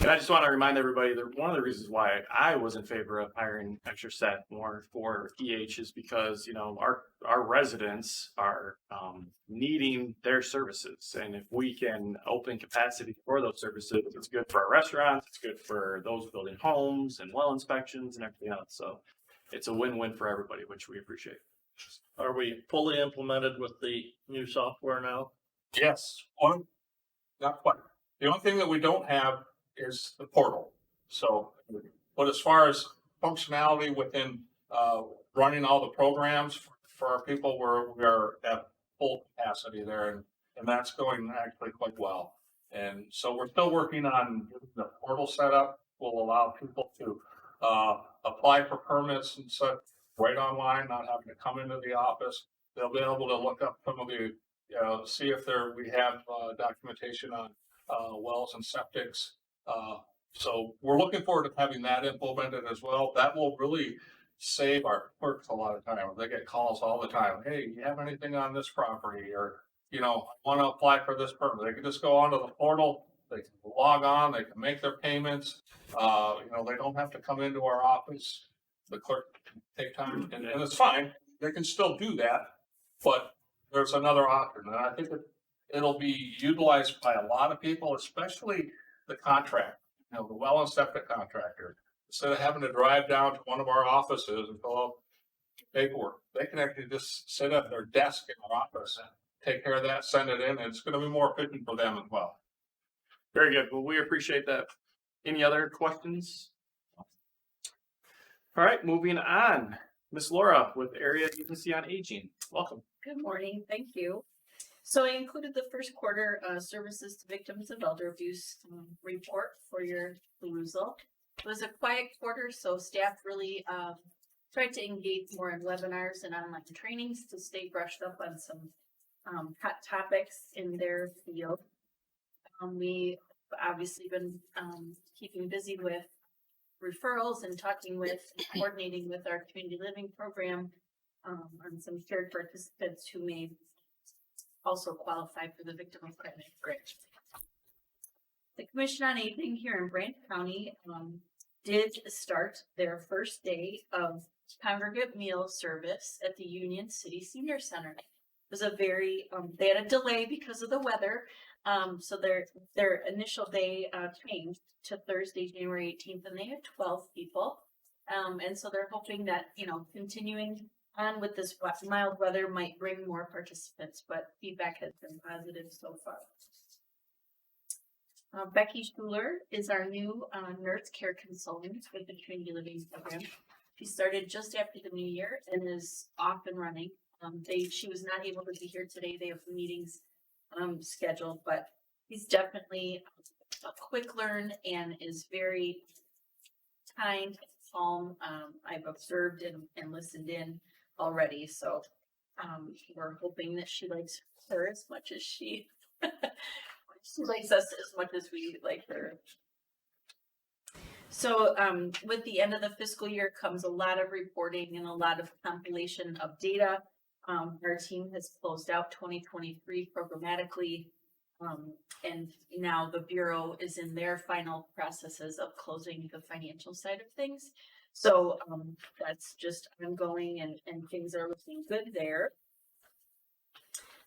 And I just want to remind everybody that one of the reasons why I was in favor of hiring extra staff more for EH is because, you know, our residents are needing their services. And if we can open capacity for those services, it's good for our restaurants, it's good for those building homes and well inspections and everything else. So it's a win-win for everybody, which we appreciate. Are we fully implemented with the new software now? Yes. Not quite. The only thing that we don't have is the portal. So, but as far as functionality within running all the programs for our people, we are at full capacity there, and that's going actually quite well. And so we're still working on getting the portal set up. Will allow people to apply for permits and such right online, not having to come into the office. They'll be able to look up some of the, see if we have documentation on wells and septics. So we're looking forward to having that implemented as well. That will really save our clerks a lot of time. They get calls all the time. Hey, you have anything on this property? Or, I want to apply for this permit. They can just go onto the portal. They can log on. They can make their payments. They don't have to come into our office. The clerk can take time, and it's fine. They can still do that, but there's another option, and I think it'll be utilized by a lot of people, especially the contract, the well and septic contractor. Instead of having to drive down to one of our offices and fill out paperwork, they can actually just sit at their desk in our office and take care of that, send it in, and it's going to be more efficient for them as well. Very good. Well, we appreciate that. Any other questions? All right, moving on. Miss Laura with Area Agency on Aging. Welcome. Good morning, thank you. So I included the first quarter services to victims of elder abuse report for your perusal. It was a quiet quarter, so staff really tried to engage more in webinars and online trainings to stay brushed up on some hot topics in their field. We obviously been keeping busy with referrals and talking with and coordinating with our community living program on some shared participants who may also qualify for the Victim of Crime Grant. The Commission on Aging here in Brant County did start their first day of congregate meal service at the Union City Senior Center. It was a very, they had a delay because of the weather, so their initial day changed to Thursday, January 18th, and they had 12 people. And so they're hoping that, continuing on with this mild weather might bring more participants, but feedback has been positive so far. Becky Schuler is our new nurse care consultant with the Community Living Program. She started just after the new year and is off and running. She was not able to be here today. They have meetings scheduled, but he's definitely a quick learn and is very kind, calm. I've observed and listened in already, so we're hoping that she likes her as much as she likes us as much as we like her. So with the end of the fiscal year comes a lot of reporting and a lot of compilation of data. Our team has closed out 2023 programmatically, and now the Bureau is in their final processes of closing the financial side of things. So that's just ongoing, and things are looking good there.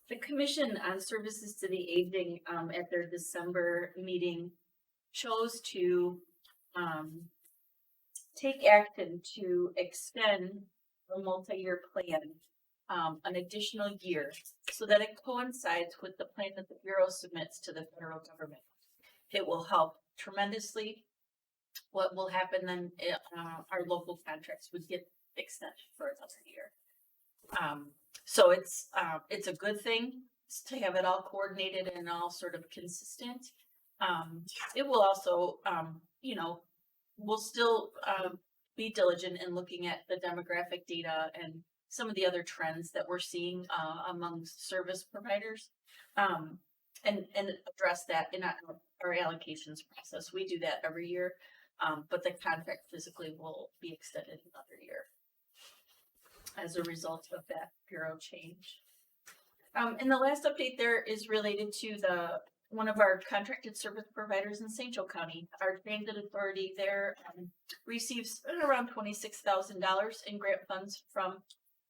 The Commission on Services to the Aging at their December meeting chose to take action to extend a multi-year plan an additional year so that it coincides with the plan that the Bureau submits to the federal government. it will help tremendously. What will happen then, our local contracts would get extended for another year. So it's a good thing to have it all coordinated and all sort of consistent. It will also, you know, we'll still, be diligent in looking at the demographic data and some of the other trends that we're seeing, among service providers. And address that in our allocations process. We do that every year. But the contract physically will be extended another year as a result of that bureau change. And the last update there is related to one of our contracted service providers in St. Joe County. Our transit authority there receives around $26,000 in grant funds from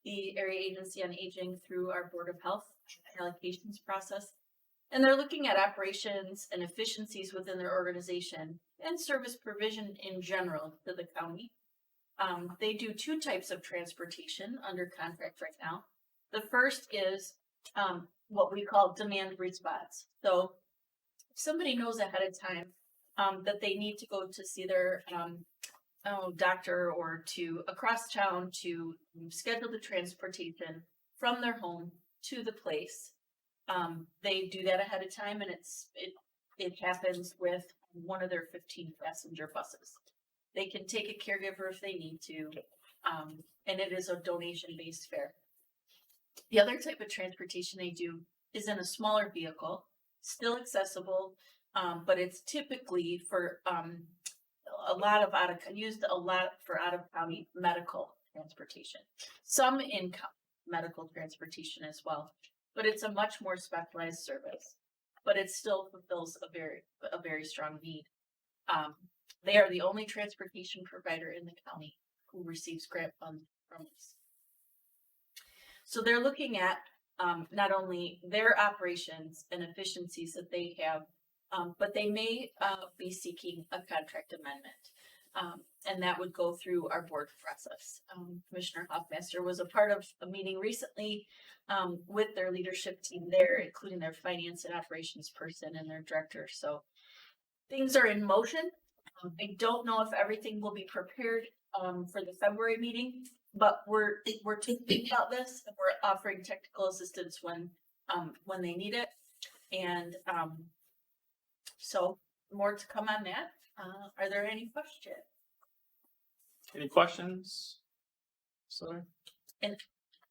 the Area Agency on Aging through our Board of Health allocations process. And they're looking at operations and efficiencies within their organization and service provision in general to the county. They do two types of transportation under contract right now. The first is what we call demand response. So if somebody knows ahead of time that they need to go to see their doctor or to across town to schedule the transportation from their home to the place, they do that ahead of time, and it happens with one of their 15 passenger buses. They can take a caregiver if they need to, and it is a donation-based fare. The other type of transportation they do is in a smaller vehicle, still accessible, but it's typically for used a lot for out-of-county medical transportation. Some in-county medical transportation as well. But it's a much more specialized service, but it still fulfills a very strong need. They are the only transportation provider in the county who receives grant funds from us. So they're looking at not only their operations and efficiencies that they have, but they may be seeking a contract amendment. And that would go through our board process. Commissioner Hoffmaster was a part of a meeting recently with their leadership team there, including their finance and operations person and their director. So things are in motion. I don't know if everything will be prepared for the February meeting, but we're thinking about this, and we're offering technical assistance when they need it. And so more to come on that. Are there any questions? Any questions? Sir? And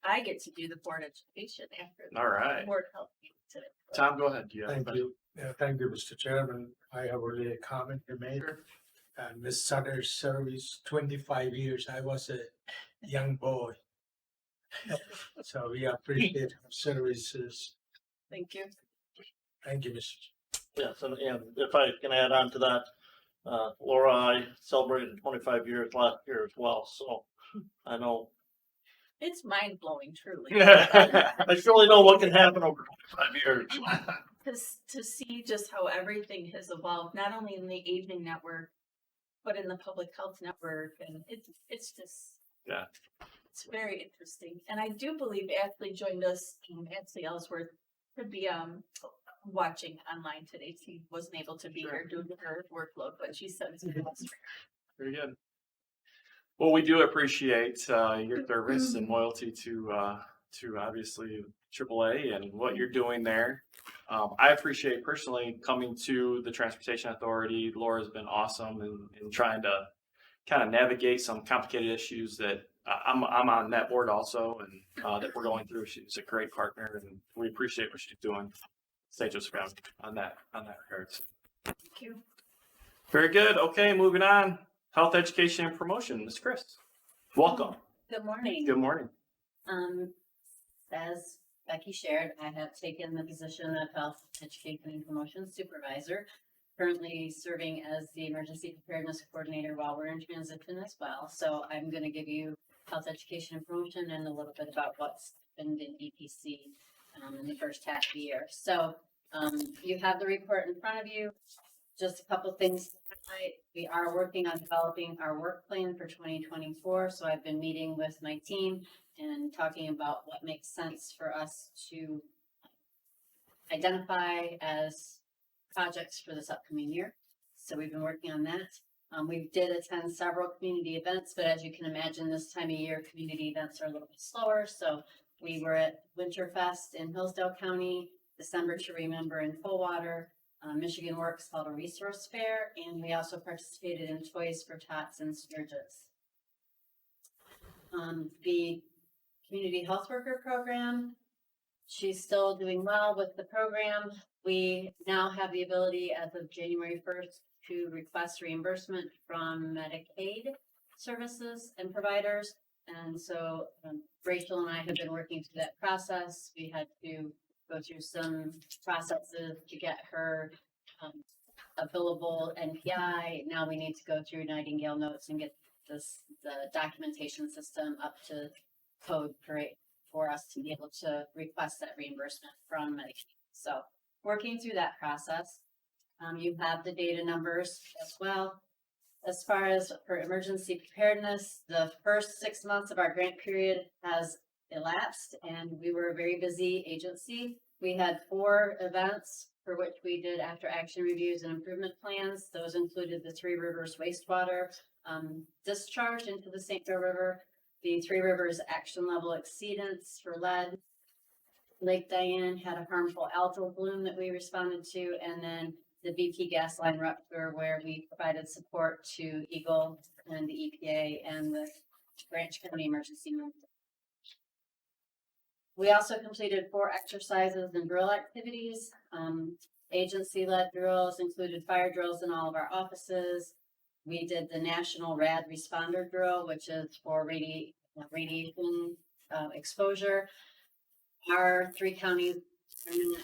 I get to do the board education after the All right. board health meeting today. Tom, go ahead. Do you have a Thank question? you. Yeah, thank you, Mr. Chairman. I have only a comment to make. And Ms. Sutter's service, 25 years. I was a young boy. So we appreciate her services. Thank you. Thank you, Mr. Yes, and if I can add on to that, Laura, I celebrated 25 years last year as well, so I know. It's mind blowing, truly. I surely know what can happen over 25 years. To see just how everything has evolved, not only in the aging network, but in the public health network, and it's just it's very interesting. And I do believe Ashley joined us. Ashley Ellsworth could be watching online today. She wasn't able to be here due to her workload, but she said it's been Very good. Well, we do appreciate your service and loyalty to obviously AAA and what you're doing there. I appreciate personally coming to the Transportation Authority. Laura's been awesome in trying to kind of navigate some complicated issues that I'm on that board also, and that we're going through. She's a great partner, and we appreciate what she's doing. St. Joseph County on that regard. Thank you. Very good. Okay, moving on. Health education and promotion. Ms. Chris, welcome. Good morning. Good morning. As Becky shared, I have taken the position of Health Education and Promotion Supervisor, currently serving as the Emergency Preparedness Coordinator while we're in transition as well. So I'm going to give you Health Education and Promotion and a little bit about what's happened in EPC in the first half of the year. So you have the report in front of you. Just a couple things to highlight. We are working on developing our work plan for 2024. So I've been meeting with my team and talking about what makes sense for us to identify as projects for this upcoming year. So we've been working on that. We did attend several community events, but as you can imagine, this time of year, community events are a little bit slower. So we were at Winterfest in Hillsdale County, December to Remember in Coldwater, Michigan Works held a resource fair, and we also participated in Toys for Tots in Sturgis. The community health worker program, she's still doing well with the program. We now have the ability as of January 1st to request reimbursement from Medicaid services and providers. And so Rachel and I have been working through that process. We had to go through some processes to get her a billable NPI. Now we need to go through Nightingale Notes and get the documentation system up to code for us to be able to request that reimbursement from Medicaid. So working through that process. You have the data numbers as well. As far as for emergency preparedness, the first 6 months of our grant period has elapsed and we were a very busy agency. We had 4 events for which we did after action reviews and improvement plans. Those included the Three Rivers wastewater discharge into the St. Joe River, the Three Rivers action level exceedance for lead. Lake Diane had a harmful algal bloom that we responded to, and then the BP gas line rupture where we provided support to Eagle and the EPA and the Branch County Emergency Management. We also completed 4 exercises and drill activities. Agency-led drills included fire drills in all of our offices. We did the National RAD Responder Drill, which is for radiation exposure. Our 3 counties are not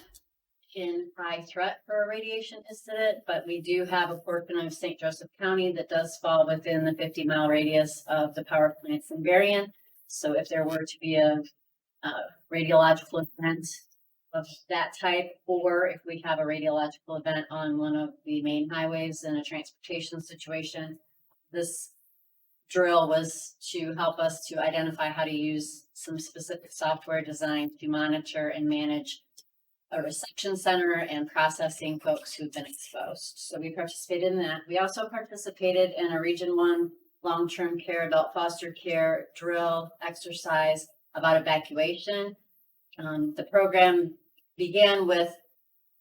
in high threat for a radiation incident, but we do have a portion of St. Joseph County that does fall within the 50-mile radius of the power plants in Berrien. So if there were to be a radiological event of that type, or if we have a radiological event on one of the main highways in a transportation situation, this drill was to help us to identify how to use some specific software designed to monitor and manage a reception center and processing folks who've been exposed. So we participated in that. We also participated in a Region 1 long-term care, adult foster care drill exercise about evacuation. The program began with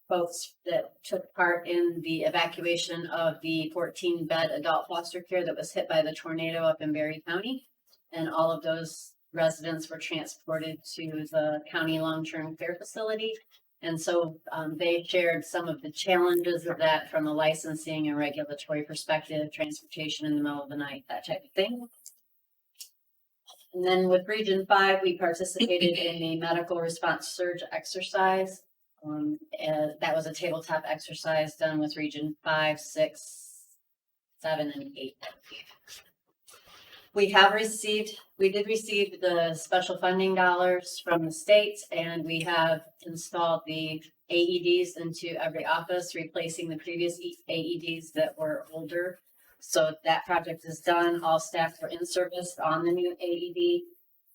folks that took part in the evacuation of the 14-bed adult foster care that was hit by the tornado up in Berry County. And all of those residents were transported to the county long-term care facility. And so they shared some of the challenges of that from a licensing and regulatory perspective, transportation in the middle of the night, that type of thing. And then with Region 5, we participated in the medical response surge exercise. That was a tabletop exercise done with Region 5, 6, 7, and 8. We did receive the special funding dollars from the state, and we have installed the AEDs into every office, replacing the previous AEDs that were older. So that project is done. All staff were in service on the new AED.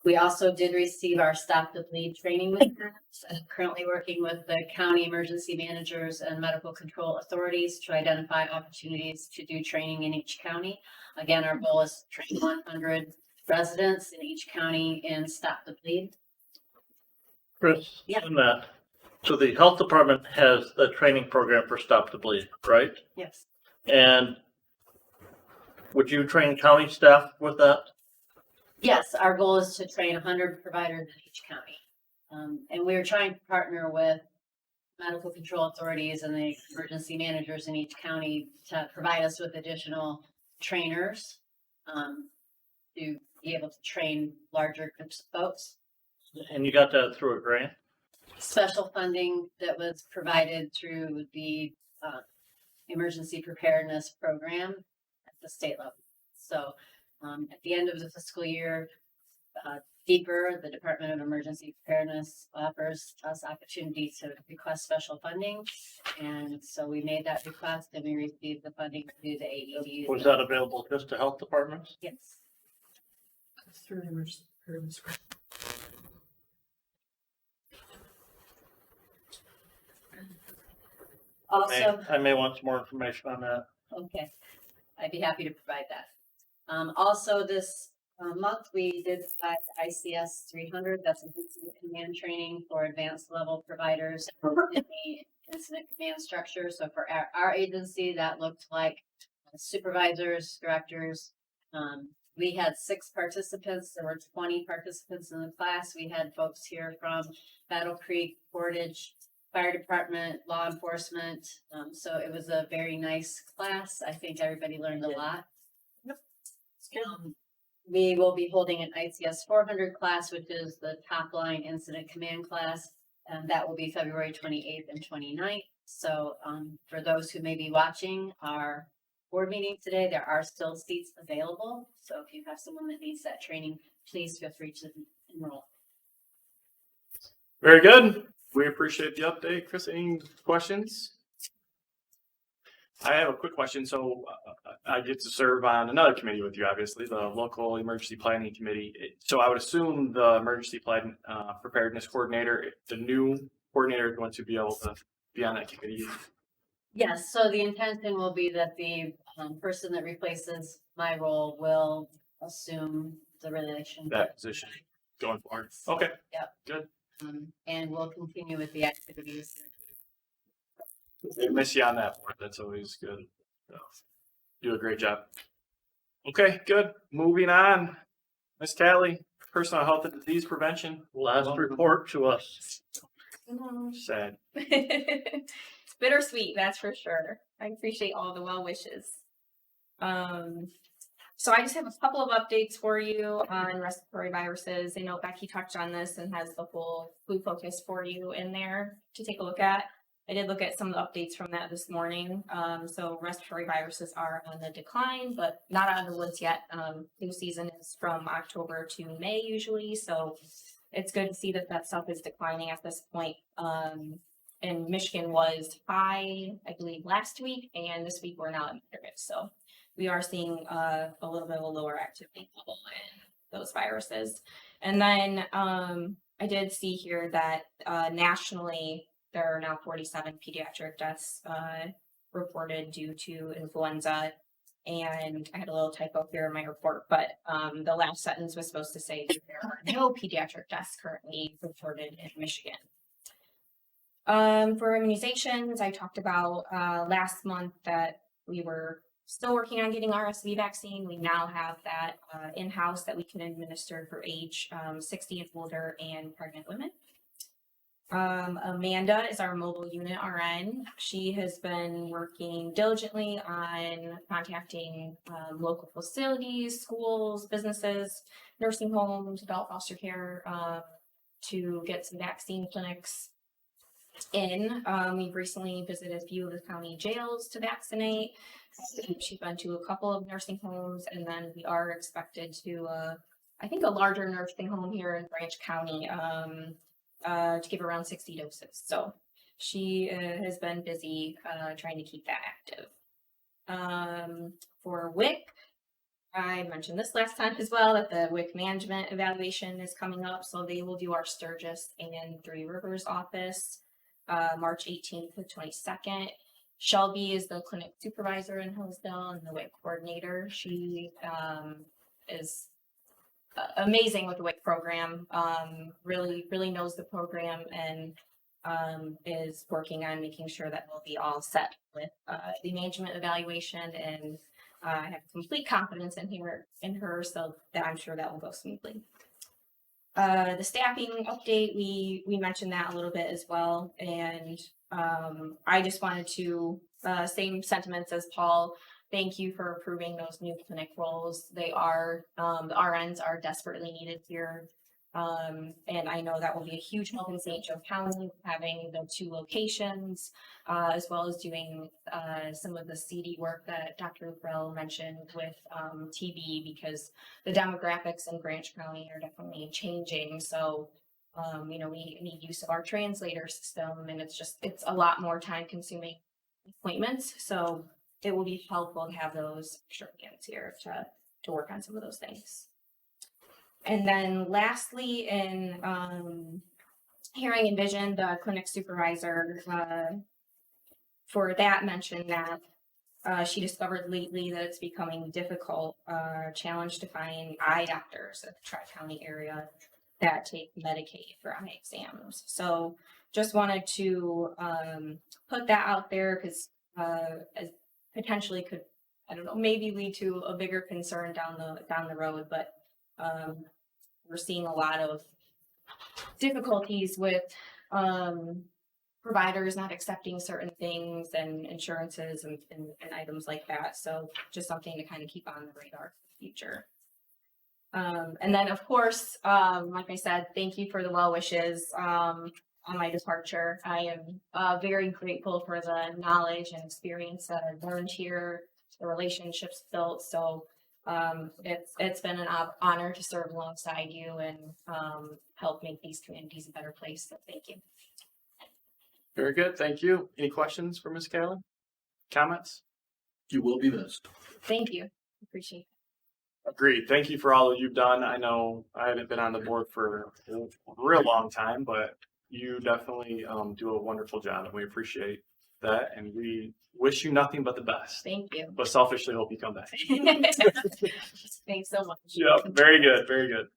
We also did receive our Stop the Bleed training materials, and currently working with the county emergency managers and medical control authorities to identify opportunities to do training in each county. Again, our goal is to train 100 residents in each county in Stop the Bleed. Chris, Yeah. on that, so the health department has a training program for Stop the Bleed, right? Yes. And would you train county staff with that? Yes, our goal is to train 100 providers in each county. And we're trying to partner with medical control authorities and the emergency managers in each county to provide us with additional trainers to be able to train larger groups of folks. And you got that through a grant? Special funding that was provided through the emergency preparedness program at the state level. So at the end of the fiscal year, DEPR, the Department of Emergency Preparedness, offers us opportunity to request special funding. And so we made that request and we received the funding to do the AED. Was that available just to health departments? Yes. Through the emergency preparedness. Also, I may want some more information on that. okay, I'd be happy to provide that. Also this month, we did provide ICS 300, that's an incident command training for advanced level providers in the incident command structure. So for our agency, that looked like supervisors, directors. We had 6 participants. There were 20 participants in the class. We had folks here from Battle Creek, Portage, Fire Department, law enforcement. So it was a very nice class. I think everybody learned a lot. We will be holding an ICS 400 class, which is the top line incident command class. And that will be February 28th and 29th. So for those who may be watching our board meeting today, there are still seats available. So if you have someone that needs that training, please feel free to enroll. Very good. We appreciate the update. Chris, any questions? I have a quick question. So I get to serve on another committee with you, obviously, the local emergency planning committee. So I would assume the emergency plan preparedness coordinator, the new coordinator, is going to be able to be on that committee. Yes, so the intention will be that the person that replaces my role will assume the relation. That position going forward. Okay. Yep. Good. And we'll continue with the activities. I miss you on that board. That's always good. So, do a great job. Okay, good. Moving on. Ms. Talley, personal health and disease prevention. Last report to us. Sad. It's bittersweet, that's for sure. I appreciate all the well wishes. So I just have a couple of updates for you on respiratory viruses. I know Becky touched on this and has the full flu focus for you in there to take a look at. I did look at some of the updates from that this morning. So respiratory viruses are on the decline, but not out of the woods yet. Flu season is from October to May usually, so it's good to see that that stuff is declining at this point. And Michigan was high, I believe, last week, and this week we're now at moderate. So we are seeing a little bit of a lower activity level in those viruses. And then I did see here that nationally there are now 47 pediatric deaths reported due to influenza. And I had a little typo here in my report, but the last sentence was supposed to say that there are no pediatric deaths currently reported in Michigan. For immunizations, I talked about last month that we were still working on getting RSV vaccine. We now have that in-house that we can administer for age 60 and older and pregnant women. Amanda is our mobile unit RN. She has been working diligently on contacting local facilities, schools, businesses, nursing homes, adult foster care to get some vaccine clinics in. We've recently visited a few of the county jails to vaccinate. She's been to a couple of nursing homes, and then we are expected to, I think, a larger nursing home here in Branch County to give around 60 doses. So she has been busy trying to keep that active. For WIC, I mentioned this last time as well, that the WIC management evaluation is coming up. So they will do our Sturgis and Three Rivers office March 18th to 22nd. Shelby is the clinic supervisor in Hillsdale and the WIC coordinator. She is amazing with the WIC program, really knows the program and is working on making sure that we'll be all set with the management evaluation, and I have complete confidence in her, so that I'm sure that will go smoothly. The staffing update, we mentioned that a little bit as well, and I just wanted to same sentiments as Paul. Thank you for approving those new clinic roles. They are, the RNs are desperately needed here. And I know that will be a huge help in St. Joe County, having the 2 locations, as well as doing some of the CD work that Dr. Ruprell mentioned with TB, because the demographics in Branch County are definitely changing. So, we need use of our translator system, and it's a lot more time consuming appointments. So it will be helpful to have those shortcuts here to work on some of those things. And then lastly, in hearing and vision, the clinic supervisor for that mentioned that she discovered lately that it's becoming difficult, challenge to find eye doctors at the Tri-County area that take Medicaid for eye exams. So just wanted to put that out there because as potentially could, I don't know, maybe lead to a bigger concern down the road, but we're seeing a lot of difficulties with providers not accepting certain things and insurances and items like that. So just something to kind of keep on the radar for the future. And then of course, like I said, thank you for the well wishes on my departure. I am very grateful for the knowledge and experience that I've learned here, the relationships built. So it's been an honor to serve alongside you and help make these communities a better place. So thank you. Very good. Thank you. Any questions for Ms. Callan? Comments? You will be missed. Thank you. Appreciate it. Agreed. Thank you for all that you've done. I know I haven't been on the board for a real long time, but you definitely do a wonderful job, and we appreciate that. And we wish you nothing but the best. Thank you. But selfishly hope you come back. Thanks so much. Yep. Very good. Very good.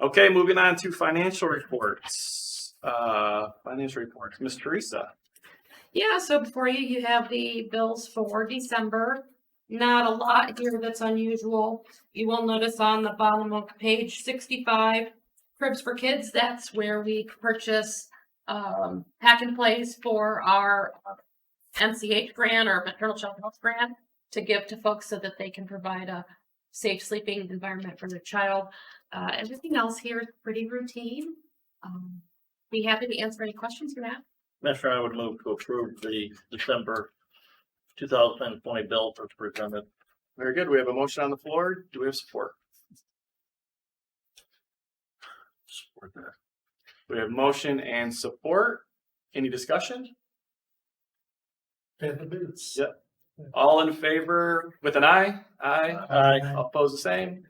Okay, moving on to financial reports. Ms. Teresa. Yeah, so before you, you have the bills for December. Not a lot here that's unusual. You will notice on the bottom of page 65, Cribs for Kids, that's where we purchase pack and plays for our MCH grant or maternal child health grant to give to folks so that they can provide a safe sleeping environment for their child. Everything else here is pretty routine. Be happy to answer any questions you have. Commissioner, I would move to approve the December 2020 bill as presented. Very good. We have a motion on the floor. Do we have support? Support that. We have motion and support. Any discussion? Pay the bills. Yep. All in favor with an aye? Aye. Aye. Oppose the same.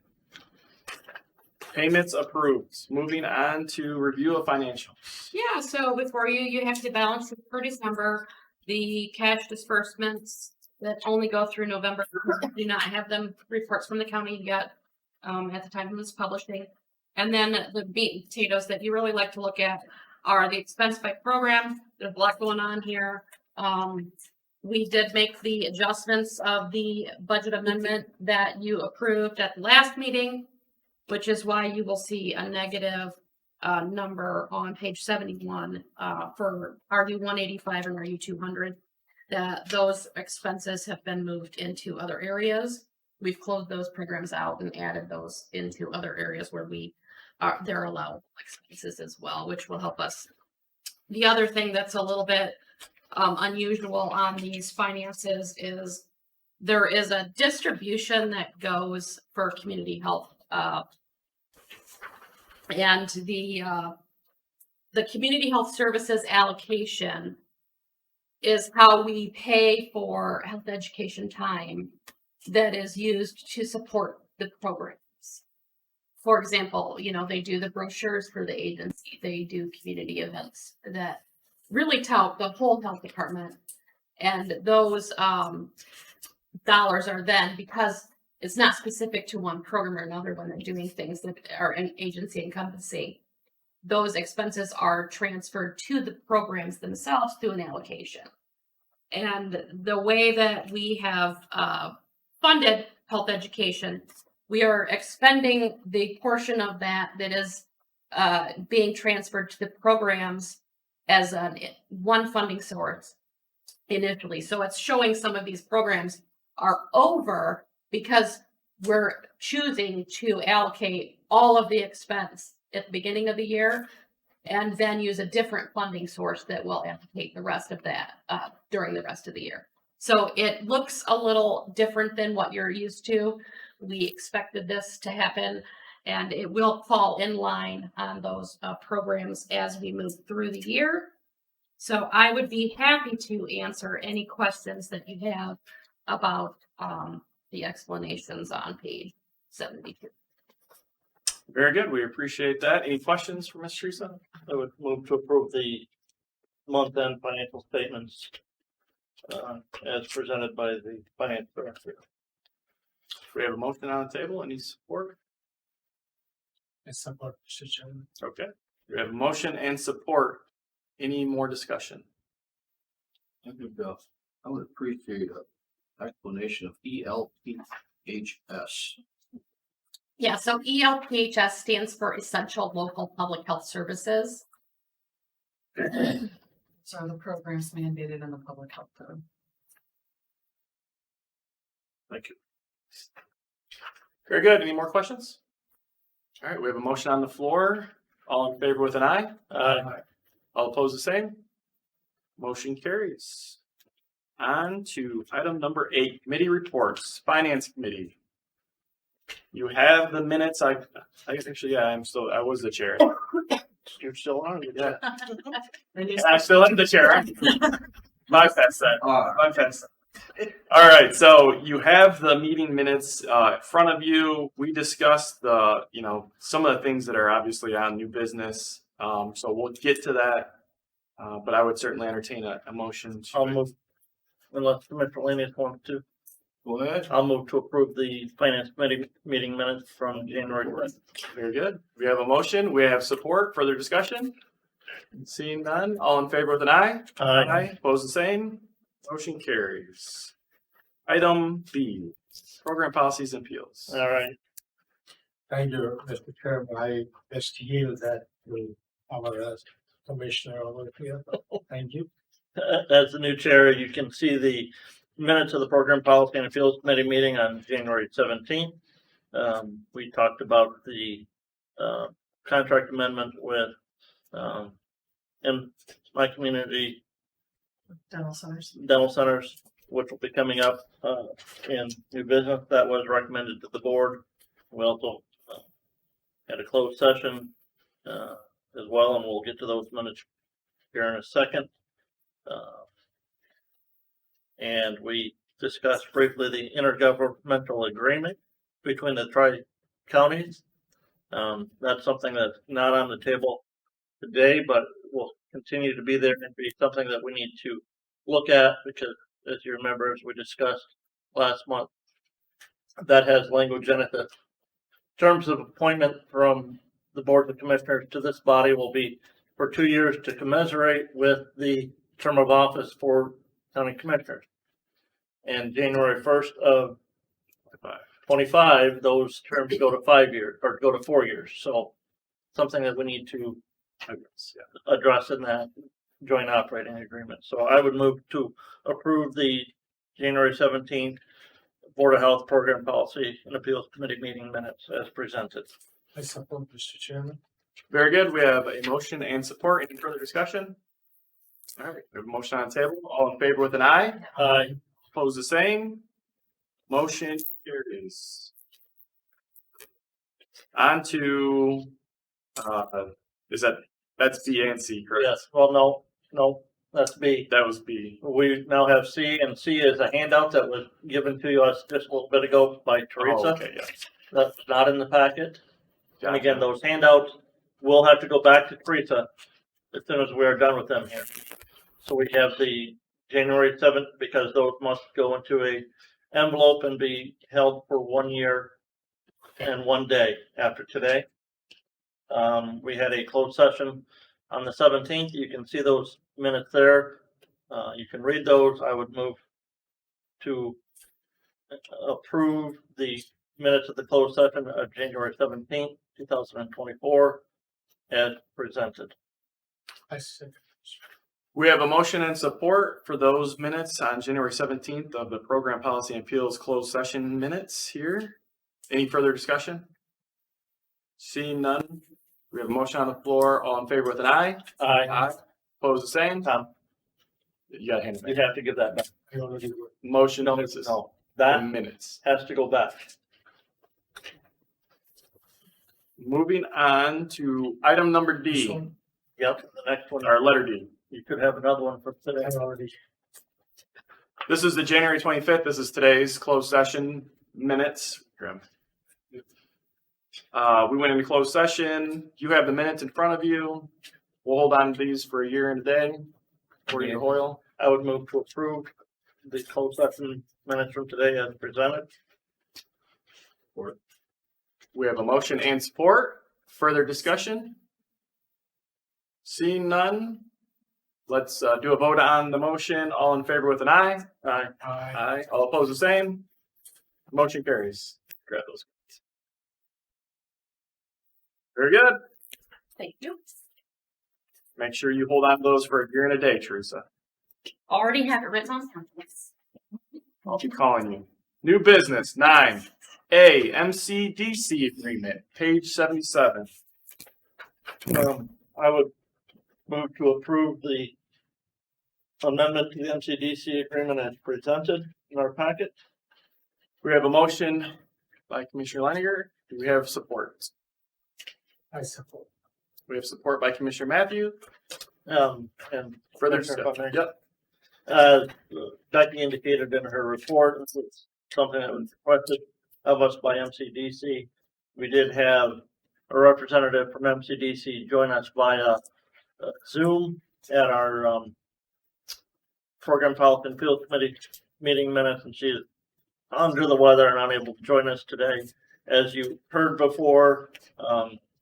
Payments approved. Moving on to review of financials. Yeah, so before you, you have the balance for December. The cash disbursements that only go through November do not have them reports from the county yet at the time of this publishing. And then the meat and potatoes that you really like to look at are the expense by program. There's a lot going on here. We did make the adjustments of the budget amendment that you approved at the last meeting, which is why you will see a negative number on page 71 for RU 185 and RU 200. That those expenses have been moved into other areas. We've closed those programs out and added those into other areas where they're allowable expenses as well, which will help us. The other thing that's a little bit unusual on these finances is there is a distribution that goes for community health. And the community health services allocation is how we pay for health education time that is used to support the programs. For example, you know, they do the brochures for the agency, they do community events that really tout the whole health department. And those dollars are then, because it's not specific to one program or another when they're doing things that are an agency encompassing, those expenses are transferred to the programs themselves through an allocation. And the way that we have funded health education, we are expending the portion of that is being transferred to the programs as one funding source initially. So it's showing some of these programs are over because we're choosing to allocate all of the expense at the beginning of the year and then use a different funding source that will allocate the rest of that during the rest of the year. So it looks a little different than what you're used to. We expected this to happen, and it will fall in line on those programs as we move through the year. So I would be happy to answer any questions that you have about the explanations on page 72. Very good. We appreciate that. Any questions for Ms. Teresa? I would move to approve the month-end financial statements as presented by the finance director. We have a motion on the table. Any support? I support, Mr. Chairman. Okay. We have a motion and support. Any more discussion? I would appreciate an explanation of ELPHS. Yeah, so ELPHS stands for Essential Local Public Health Services. So the programs mandated in the public health code. Thank you. Very good. Any more questions? All right, we have a motion on the floor. All in favor with an aye? All opposed the same? Motion carries. On to item number 8, committee reports, Finance Committee. You have the minutes. I actually, yeah, I was the chair. You're still on? Yeah. I'm still in the chair. My fast set. My fast set. All right, so you have the meeting minutes in front of you. We discussed some of the things that are obviously on new business. So we'll get to that. But I would certainly entertain a motion. I'll move, unless Commissioner Lanius wants to. Go ahead. I'll move to approve the finance committee meeting minutes from January 1st. Very good. We have a motion. We have support. Further discussion? Seeing none. All in favor with an aye? Aye. Opposed the same? Motion carries. Item B, program policies and appeals. All right. Thank you, Mr. Chairman. I just yield that to our commissioner over here. Thank you. As the new chair, you can see the minutes of the program policy and appeals committee meeting on January 17th. We talked about the contract amendment with in my community Dental centers. dental centers, which will be coming up in new business. That was recommended to the board. We also had a closed session as well, and we'll get to those minutes here in a second. And we discussed briefly the intergovernmental agreement between the tri-counties. That's something that's not on the table today, but will continue to be there and be something that we need to look at because, as you remember, as we discussed last month, that has language in it that terms of appointment from the Board of Commissioners to this body will be for 2 years to commensurate with the term of office for county commissioners. And January 1st of 25, those terms go to 5 years or go to 4 years. So something that we need to address in that joint operating agreement. So I would move to approve the January 17th Board of Health Program Policy and Appeals Committee meeting minutes as presented. I support, Mr. Chairman. Very good. We have a motion and support. Any further discussion? All right, we have a motion on the table. All in favor with an aye? Aye. Opposed the same? Motion carries. On to, that's B and C, correct? Yes, well, no, that's B. That was B. We now have C, and C is a handout that was given to us just a little bit ago by Teresa. Oh, okay, yeah. That's not in the packet. And again, those handouts will have to go back to Teresa as soon as we are done with them here. So we have the January 7th, because those must go into a envelope and be held for 1 year and 1 day after today. We had a closed session on the 17th. You can see those minutes there. You can read those. I would move to approve the minutes of the closed session of January 17th, 2024 as presented. I second. We have a motion and support for those minutes on January 17th of the Program Policy and Appeals closed session minutes here. Any further discussion? Seeing none, we have a motion on the floor. All in favor with an aye? Aye. Opposed the same? Tom, You got to hand it you back. have to give that back. I already do. Motion No, misses. no, that Minutes. has to go back. Moving on to item number D, So, Yep, the next one, or letter D. you could have another one for today. I already. This is the January 25th. This is today's closed session minutes. We went into closed session. You have the minutes in front of you. We'll hold on to these for a year and a day, according to Hoyle. I would move to approve the closed session minutes from today as presented. We have a motion and support. Further discussion? Seeing none, let's do a vote on the motion. All in favor with an aye? Aye. Aye. All opposed, the same. Motion carries. Grab those. Very good. Thank you. Make sure you hold on to those for a year and a day, Teresa. Already have it written on templates. I'll keep calling you. New business, 9A, MCDC agreement, page 77. I would move to approve the amendment to the MCDC agreement as presented in our packet. We have a motion by Commissioner Leininger. Do we have support? I support. We have support by Commissioner Matthew. And Further Commissioner discussion? Butler. Yep. Becky indicated in her report, this is something that was requested of us by MCDC. We did have a representative from MCDC join us via Zoom at our Program Policy and Field Committee meeting minutes, and she's under the weather and unable to join us today. As you heard before,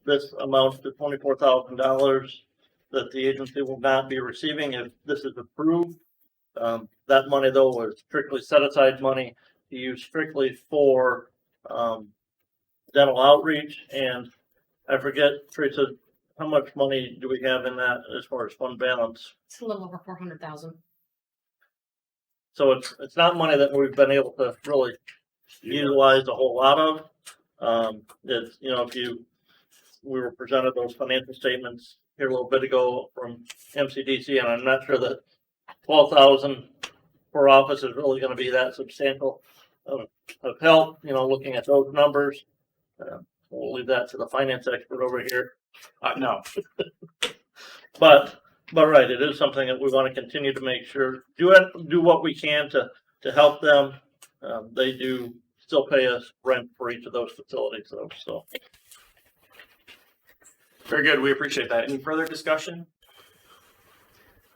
this amounts to $24,000 that the agency will not be receiving if this is approved. That money, though, was strictly set aside money to use strictly for dental outreach. And I forget, Teresa, how much money do we have in that as far as fund balance? It's a little over 400,000. So it's not money that we've been able to really utilize a whole lot of. It's, you know, we were presented those financial statements here a little bit ago from MCDC, and I'm not sure that 12,000 per office is really going to be that substantial of help. You know, looking at those numbers, we'll leave that to the finance expert over here. No. But right, it is something that we want to continue to make sure do what we can to help them. They do still pay us rent for each of those facilities, though. So Very good. We appreciate that. Any further discussion?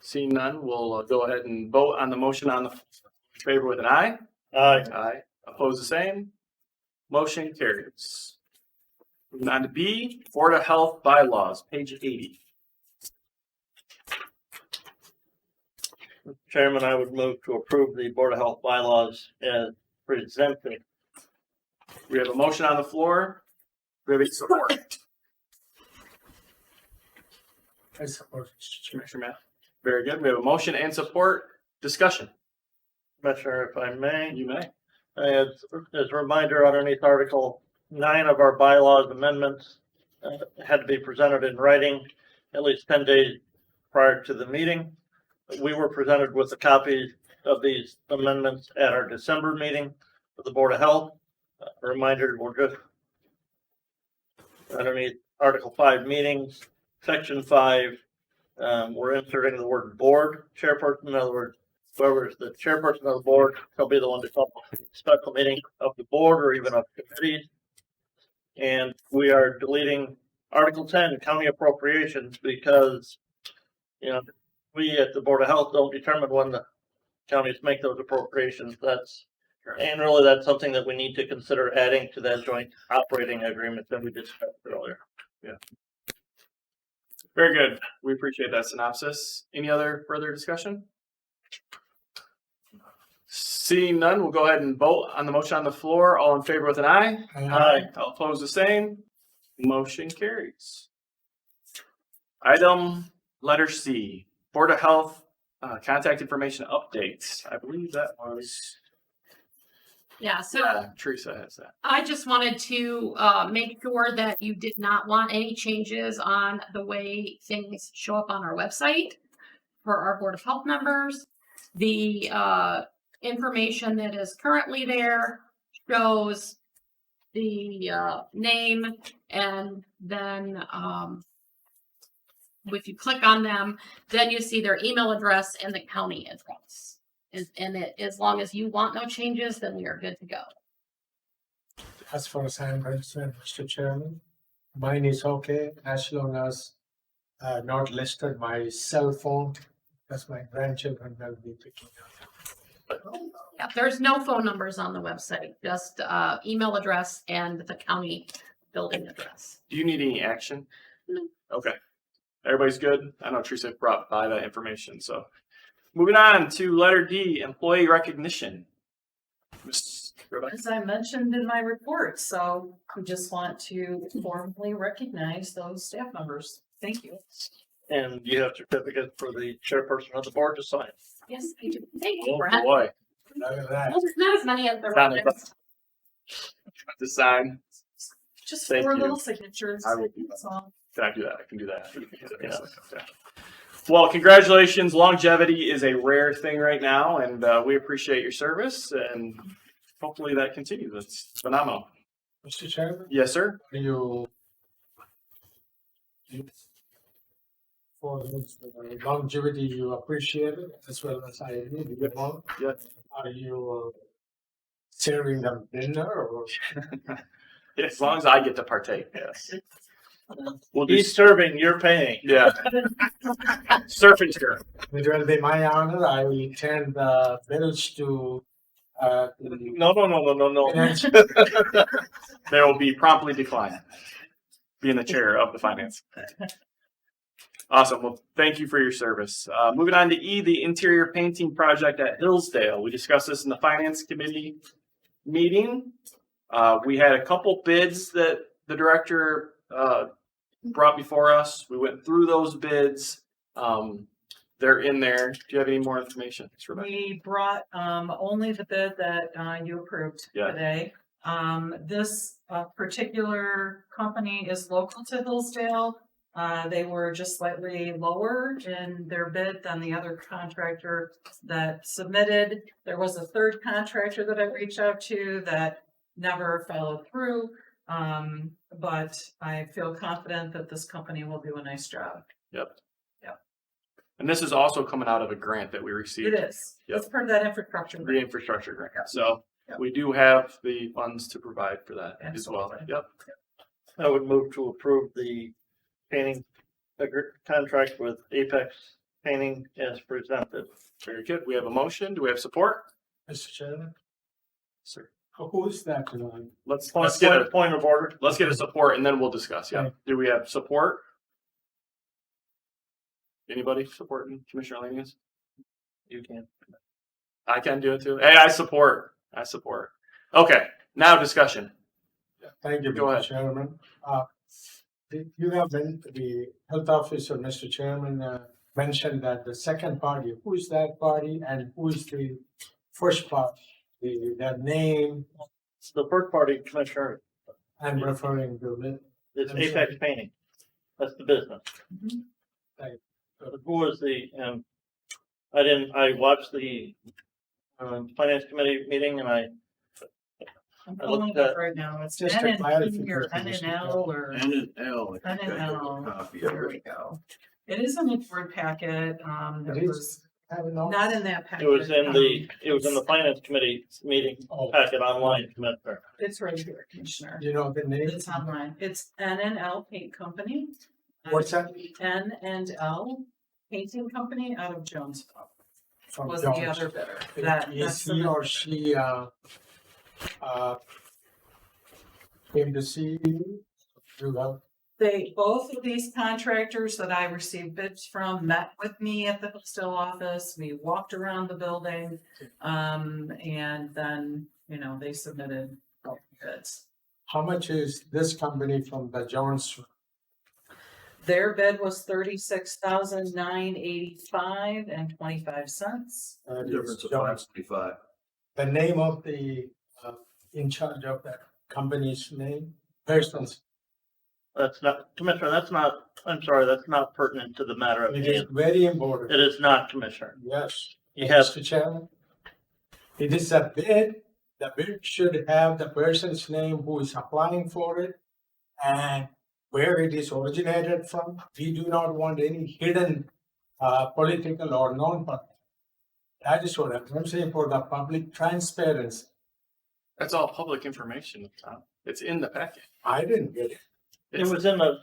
Seeing none, we'll go ahead and vote on the motion on the favor with an aye. aye. Aye. Oppose the same. Motion carries. Moving on to B, Board of Health bylaws, page 80. Chairman, I would move to approve the Board of Health bylaws as presented. We have a motion on the floor. We have a support. I support. Commissioner Math. Very good. We have a motion and support. Discussion. Commissioner, if I may. You may. As a reminder, underneath Article 9 of our bylaws amendments had to be presented in writing at least 10 days prior to the meeting. We were presented with a copy of these amendments at our December meeting with the Board of Health. A reminder, we're just underneath Article 5 meetings, Section 5, we're inserting the word board chairperson. In other words, whoever is the chairperson of the board, they'll be the one to call a special meeting of the board or even of committees. And we are deleting Article 10, county appropriations, because, you know, we at the Board of Health don't determine when the counties make those appropriations. And really that's something that we need to consider adding to that joint operating agreement that we discussed earlier. Yeah. Very good. We appreciate that synopsis. Any other further discussion? Seeing none, we'll go ahead and vote on the motion on the floor. All in favor with an aye? Aye. All opposed the same. Motion carries. Item letter C, Board of Health contact information updates. I believe that was Yeah, so Teresa has that. I just wanted to make sure that you did not want any changes on the way things show up on our website for our Board of Health members. The information that is currently there shows the name, and then if you click on them, then you see their email address and the county address. As long as you want no changes, then we are good to go. As far as I'm concerned, Mr. Chairman, mine is okay as long as not listed my cell phone, because my grandchildren will be picking up. Yeah, there's no phone numbers on the website, just email address and the county building address. Do you need any action? No. Okay. Everybody's good? I know Teresa brought by that information, so. Moving on to letter D, employee recognition. Ms. Rebecca? As I mentioned in my report, so we just want to formally recognize those staff members. Thank you. And you have certificate for the chairperson of the board to sign. Yes, I do. Thank you, Oh, Brett. boy. Look at that. Well, there's not as many as there Not were. as To sign. Just Thank 4 you. little signatures. I will do that. That's all. Can I do that? I can do that. Yeah. Okay. Well, congratulations. Longevity is a rare thing right now, and we appreciate your service, and hopefully that continues. It's phenomenal. Mr. Chairman, Yes, sir. you for this longevity, you appreciate it as well as I do. You know, Yes. are you serving them dinner or? As long as I get to partake, yes. We'll do, He's serving, you're paying. yeah. Surf and turf. It will be my honor. I will turn the bills to. No. Finance. They will be promptly declined. Being the chair of the finance. Awesome. Well, thank you for your service. Moving on to E, the interior painting project at Hillsdale. We discussed this in the finance committee meeting. We had a couple bids that the director brought before us. We went through those bids. They're in there. Do you have any more information, Rebecca? We brought only the bid that you approved Yeah. today. This particular company is local to Hillsdale. They were just slightly lower in their bid than the other contractor that submitted. There was a third contractor that I reached out to that never followed through. But I feel confident that this company will do a nice job. Yep. Yep. And this is also coming out of a grant that we It received. is. Yep. It's part of that infrastructure. The infrastructure grant. So Yep. we do have the funds to provide for that as well. Absolutely. Yep. I would move to approve the painting contract with Apex Painting as presented. Very good. We have a motion. Do we have support? Mr. Chairman, Sir. who is that tonight? Let's Point, get a point of order. let's get a support and then we'll discuss. Yeah. Okay. Do we have support? Anybody supporting Commissioner Lanius? You can. I can do it too. Hey, I support. Okay. Now discussion. Thank you, Go Mr. ahead. Chairman. You have been, the health officer, Mr. Chairman, mentioned that the second party, who is that party and who is the first party? The name The first party commissioner I'm referring to it. is I'm Apex Painting. That's the business. Mhm. Right. Who was the, I watched the, finance committee meeting and I'm I pulling looked it at- up right now. It's Just a NNP or clarification, NNL or, N and L. N and L. Copy of there we it. go. It is in the board packet. It It is? was I don't know. not in that packet. it was in the finance committee meeting Oh, packet online, Commissioner. It's right here, Commissioner. you know the name? It's online. It's NNL Paint Company. What's that? N&L Painting Company out of Jonesville From was the Jones. other bidder. Is That's he the- or she, came to see you? You have, Both of these contractors that I received bids from met with me at the Hillsdale office. We walked around the building. And then, they submitted bids. how much is this company from the Jones? Their bid was $36,985.25. Difference of $5.25. The name of the, in charge of that company's name, persons. That's not, Commissioner, I'm sorry, that's not pertinent to the matter at It is hand. very important. It is not, Commissioner. Yes. You have, Mr. Chairman. It is a bid. The bid should have the person's name who is applying for it and where it is originated from. We do not want any hidden political or non-political. That is what I'm saying for the public transparency. That's all public information, Tom. It's in the packet. I didn't get it. it was in the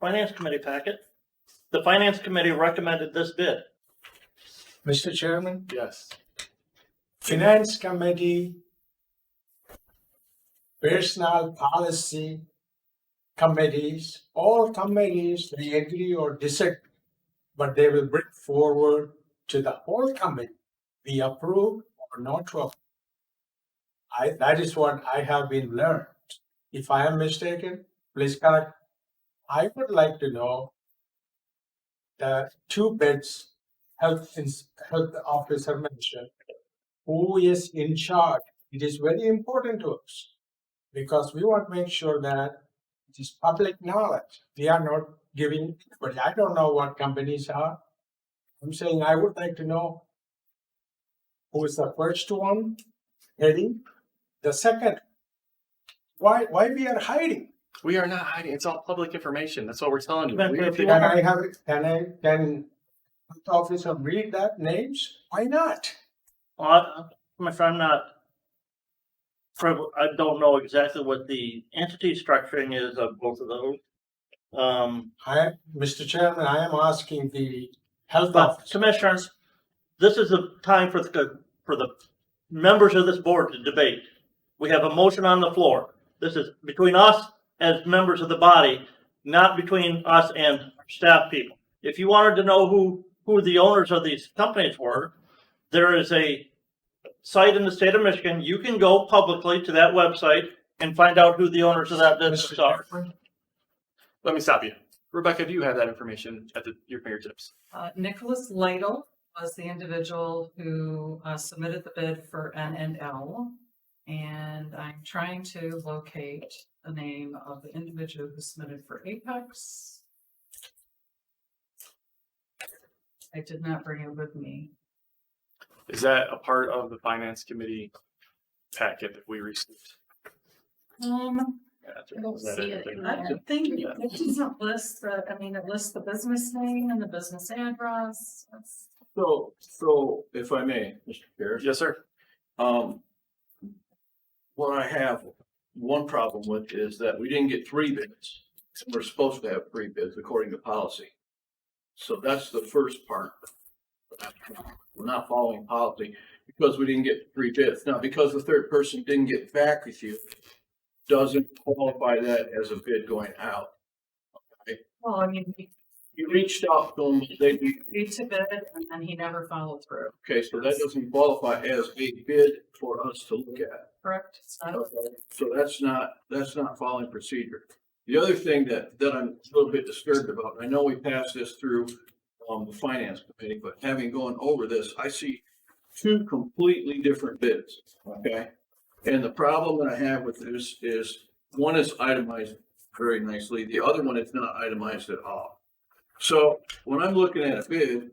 finance committee packet. The finance committee recommended this bid. Mr. Chairman, Yes. finance committee, personnel policy committees, all committees, they agree or disagree, but they will bring forward to the whole committee, be approved or not to approve. That is what I have been learned. If I am mistaken, please correct. I would like to know the two bids health officer mentioned, who is in charge. It is very important to us because we want to make sure that it is public knowledge. We are not giving, but I don't know what companies are. I'm saying I would like to know who is the first one heading, the second. Why we are hiding? We are not hiding. It's all public information. That's what we're telling you. Can We have you- the- Can the officer read that names? Why not? My friend, I don't know exactly what the entity structuring is of both of those. Mr. Chairman, I am asking the health But officer. commissioners, this is a time for the members of this board to debate. We have a motion on the floor. This is between us as members of the body, not between us and staff people. If you wanted to know who the owners of these companies were, there is a site in the state of Michigan. You can go publicly to that website and find out who the owners of that business Mr. are. Chairman, Let me stop you. Rebecca, do you have that information at your fingertips? Nicholas Lytle was the individual who submitted the bid for N&L. And I'm trying to locate the name of the individual who submitted for Apex. I did not bring it with me. Is that a part of the finance committee packet that we received? I don't Is that see it in I there. don't think Yeah. it doesn't list it lists the business name and the business address. So if I may, Mr. Chair, Yes, sir. what I have one problem with is that we didn't get three bids. We're supposed to have three bids according to policy. So that's the first part. We're not following policy because we didn't get three bids. Now, because the third person didn't get back with you, doesn't qualify that as a bid going out. Well, I mean, You reached out to them, they, he agreed to bid and then he never followed through, okay, so that doesn't qualify as a bid for us to look at. correct? It's not- Okay, so that's not following procedure. The other thing that I'm a little bit disturbed about, I know we passed this through, the finance committee, but having gone over this, I see two completely different bids, okay? And the problem that I have with this is, one is itemized very nicely, the other one is not itemized at all. So when I'm looking at a bid,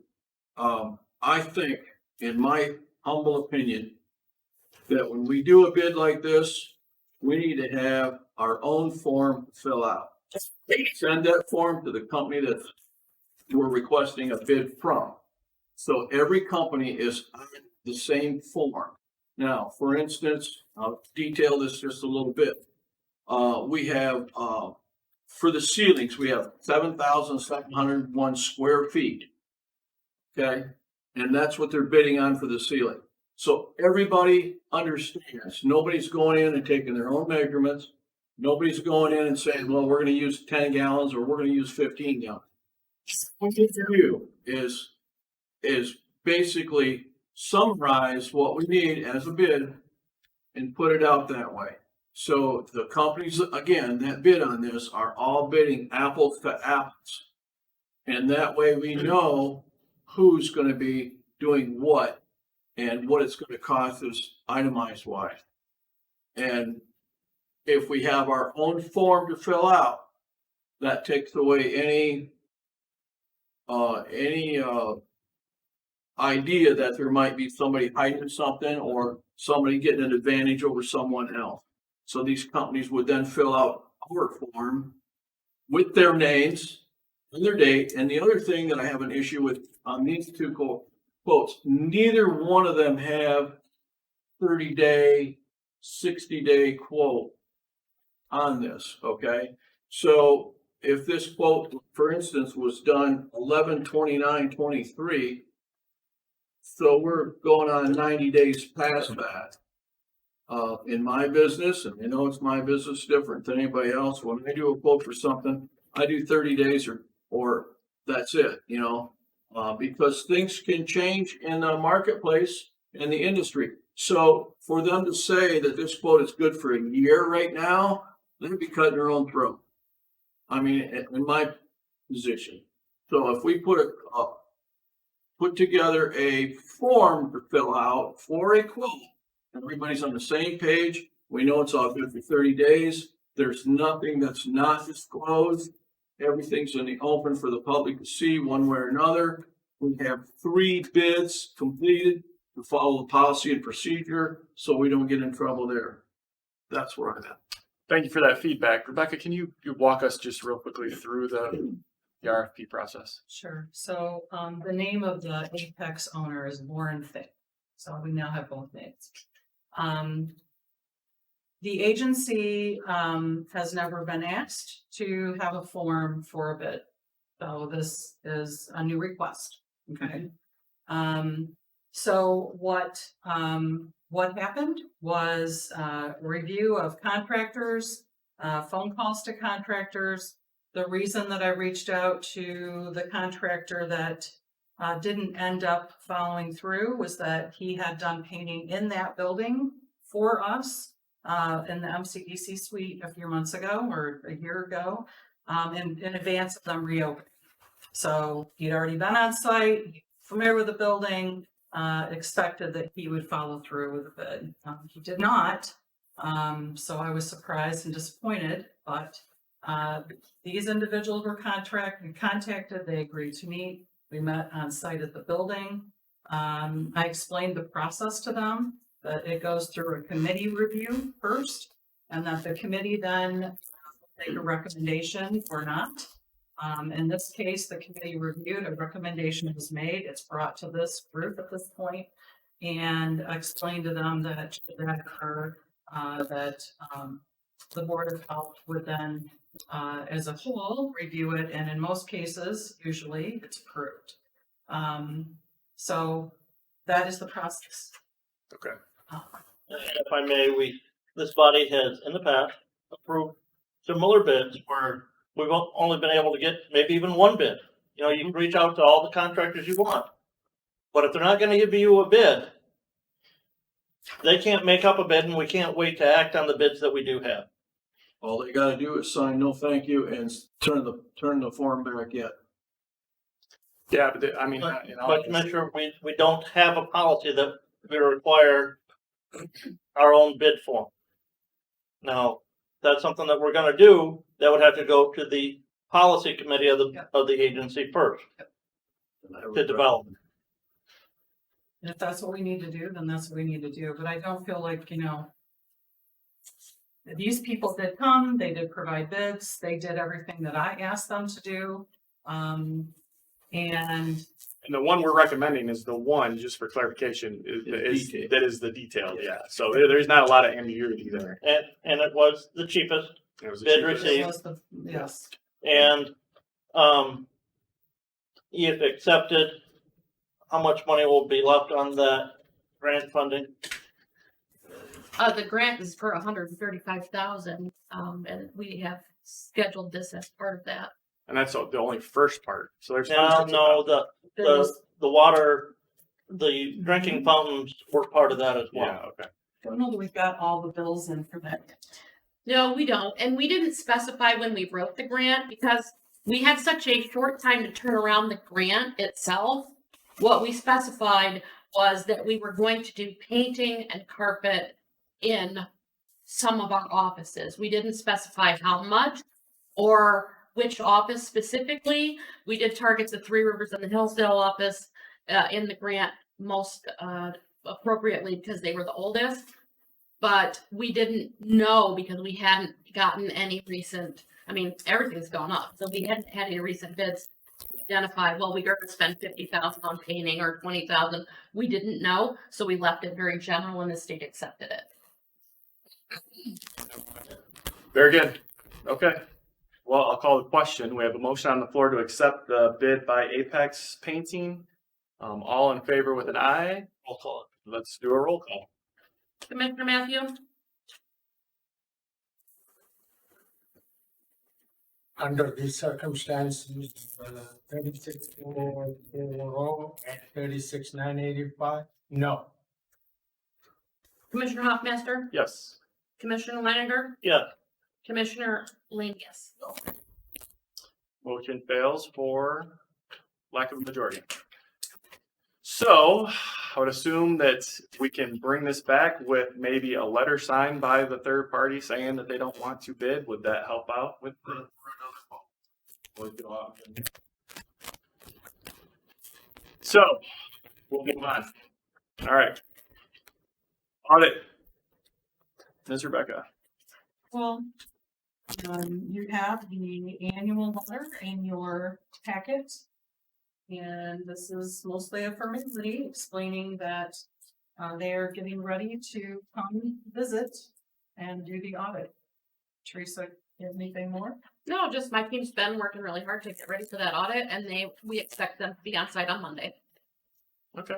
I think, in my humble opinion, that when we do a bid like this, we need to have our own form to fill out. Send that form to the company that we're requesting a bid from. So every company is on the same form. Now, for instance, I'll detail this just a little bit. We have, for the ceilings, we have 7,701 square feet. Okay, and that's what they're bidding on for the ceiling. So everybody understands, nobody's going in and taking their own measurements. Nobody's going in and saying, well, we're gonna use 10 gallons or we're gonna use 15 gallons. What we do is basically summarize what we need as a bid and put it out that way. So the companies, again, that bid on this are all bidding apples to apples. And that way we know who's gonna be doing what and what it's gonna cost us itemized wise. And if we have our own form to fill out, that takes away any idea that there might be somebody hiding something or somebody getting an advantage over someone else. So these companies would then fill out our form with their names and their date. And the other thing that I have an issue with on these two quotes, neither one of them have 30-day, 60-day quote on this, okay? So if this quote, for instance, was done 11/29/23, So we're going on 90 days past that. In my business, and you know it's my business different than anybody else, when I do a quote for something, I do 30 days or that's it, you know? Because things can change in the marketplace, in the industry. So for them to say that this quote is good for a year right now, they'd be cutting their own throat. I mean, in my position. So if we put together a form to fill out for a quote, everybody's on the same page, we know it's all good for 30 days, there's nothing that's not disclosed, everything's in the open for the public to see one way or another. We have 3 bids completed to follow the policy and procedure, so we don't get in trouble there. That's where I'm at. Thank you for that feedback. Rebecca, can you walk us just real quickly through the RFP process? Sure. So, the name of the Apex owner is Warren Fick. So we now have both names. The agency, has never been asked to have a form for a bid. So this is a new request. Okay. So what happened was a review of contractors, phone calls to contractors. The reason that I reached out to the contractor that didn't end up following through was that he had done painting in that building for us in the MCDC suite a few months ago or a year ago, in advance of them reopening. So he'd already been on site, familiar with the building, expected that he would follow through with the bid. He did not, so I was surprised and disappointed, but these individuals were contacted, they agreed to meet. We met on site at the building. I explained the process to them, that it goes through a committee review first, and that the committee then will take a recommendation or not. In this case, the committee reviewed, a recommendation was made, it's brought to this group at this point, and I explained to them that that occurred, the Board of Health would then, as a whole, review it, and in most cases, usually, it's approved. So that is the process. Okay. If I may, this body has in the past approved similar bids where we've only been able to get maybe even one bid. You know, you can reach out to all the contractors you want, but if they're not gonna give you a bid, they can't make up a bid and we can't wait to act on the bids that we do have. All they gotta do is sign no thank you and turn the form back yet. Yeah, but I mean, But, you know, but Commissioner, we don't have a policy that we require our own bid form. Now, that's something that we're gonna do, that would have to go to the policy committee of the agency first to develop. And if that's what we need to do, then that's what we need to do, but I don't feel like, these people did come, they did provide bids, they did everything that I asked them to do. And the one we're recommending is the one, just for clarification, that is the detail, yeah. So there's not a lot of ambiguity there. And it was the cheapest It was a bid cheapest. received. yes, And, if accepted, how much money will be left on that grant funding? The grant is for 135,000, and we have scheduled this as part of that. And that's the only first part. So there's No, the water, the drinking fountains were part of that as well. Yeah, okay. don't know that we've got all the bills in for that yet. No, we don't. And we didn't specify when we wrote the grant because we had such a short time to turn around the grant itself. What we specified was that we were going to do painting and carpet in some of our offices. We didn't specify how much or which office specifically. We did target the Three Rivers and the Hillsdale office in the grant most appropriately because they were the oldest. But we didn't know because we hadn't gotten any recent, everything's gone up. So we hadn't had any recent bids to identify, well, we're going to spend 50,000 on painting or 20,000. We didn't know. So we left it very general and the state accepted it. Very good. Okay. Well, I'll call the question. We have a motion on the floor to accept the bid by Apex Painting All in favor with an aye? Roll call. Let's do a roll call. Commissioner Matthew, Under these circumstances, 36,440 and 36,985, no. Commissioner Hoffmaster, Yes. Commissioner Leininger, Yeah, Commissioner Lane, yes. Motion fails for lack of a majority. So I would assume that we can bring this back with maybe a letter signed by the third party saying that they don't want to bid. Would that help out with the? So we'll move on. All right. Audit. Ms. Rebecca. Well, you have the annual letter in your packet. And this is mostly a formality explaining that they are getting ready to come visit and do the audit. Teresa, anything more? No, just my team's been working really hard to get ready for that audit, and we expect them to be on site on Monday. Okay.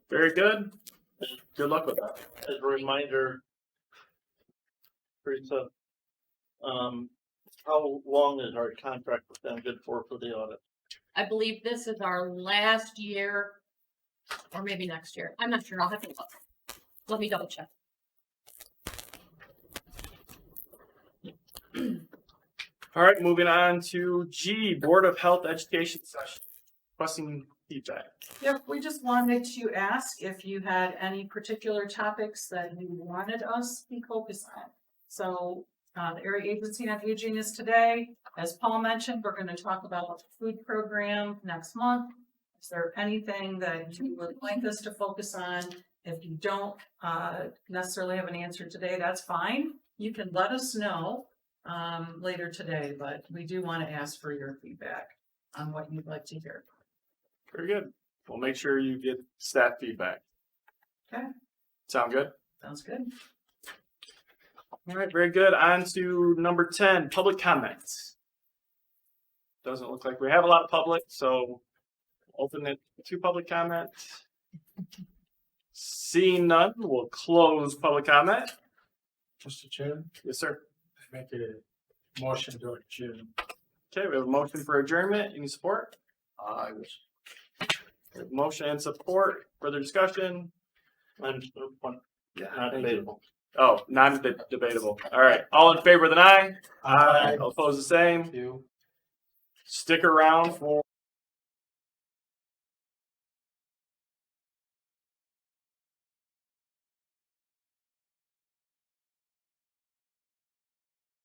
Very good. Good luck with that. as a reminder, Teresa, how long is our contract with them good for the audit? I believe this is our last year, or maybe next year. I'm not sure. I'll have to look. Let me double check. All right, moving on to G, Board of Health Education session. Requesting feedback. Yep, we just wanted to ask if you had any particular topics that you wanted us to be focused on. So, the Area Agency on Aging is today. As Paul mentioned, we're gonna talk about the food program next month. Is there anything that you would like us to focus on? If you don't, necessarily have an answer today, that's fine. You can let us know, later today, but we do wanna ask for your feedback on what you'd like to hear. Very good. We'll make sure you get staff feedback. Okay. Sound good? Sounds good. All right, very good. On to number 10, public comments. Doesn't look like we have a lot of public, so open it to public comment. Seeing none, we'll close public comment. Mr. Chair, Yes, sir. I make a motion to adjourn. Okay, we have a motion for adjournment. Any support? I was. We have motion and support. Further discussion? Not Thank you. debatable. Oh, non-debatable. All right. All in favor, then aye. Aye. All opposed, the same. You. Stick around for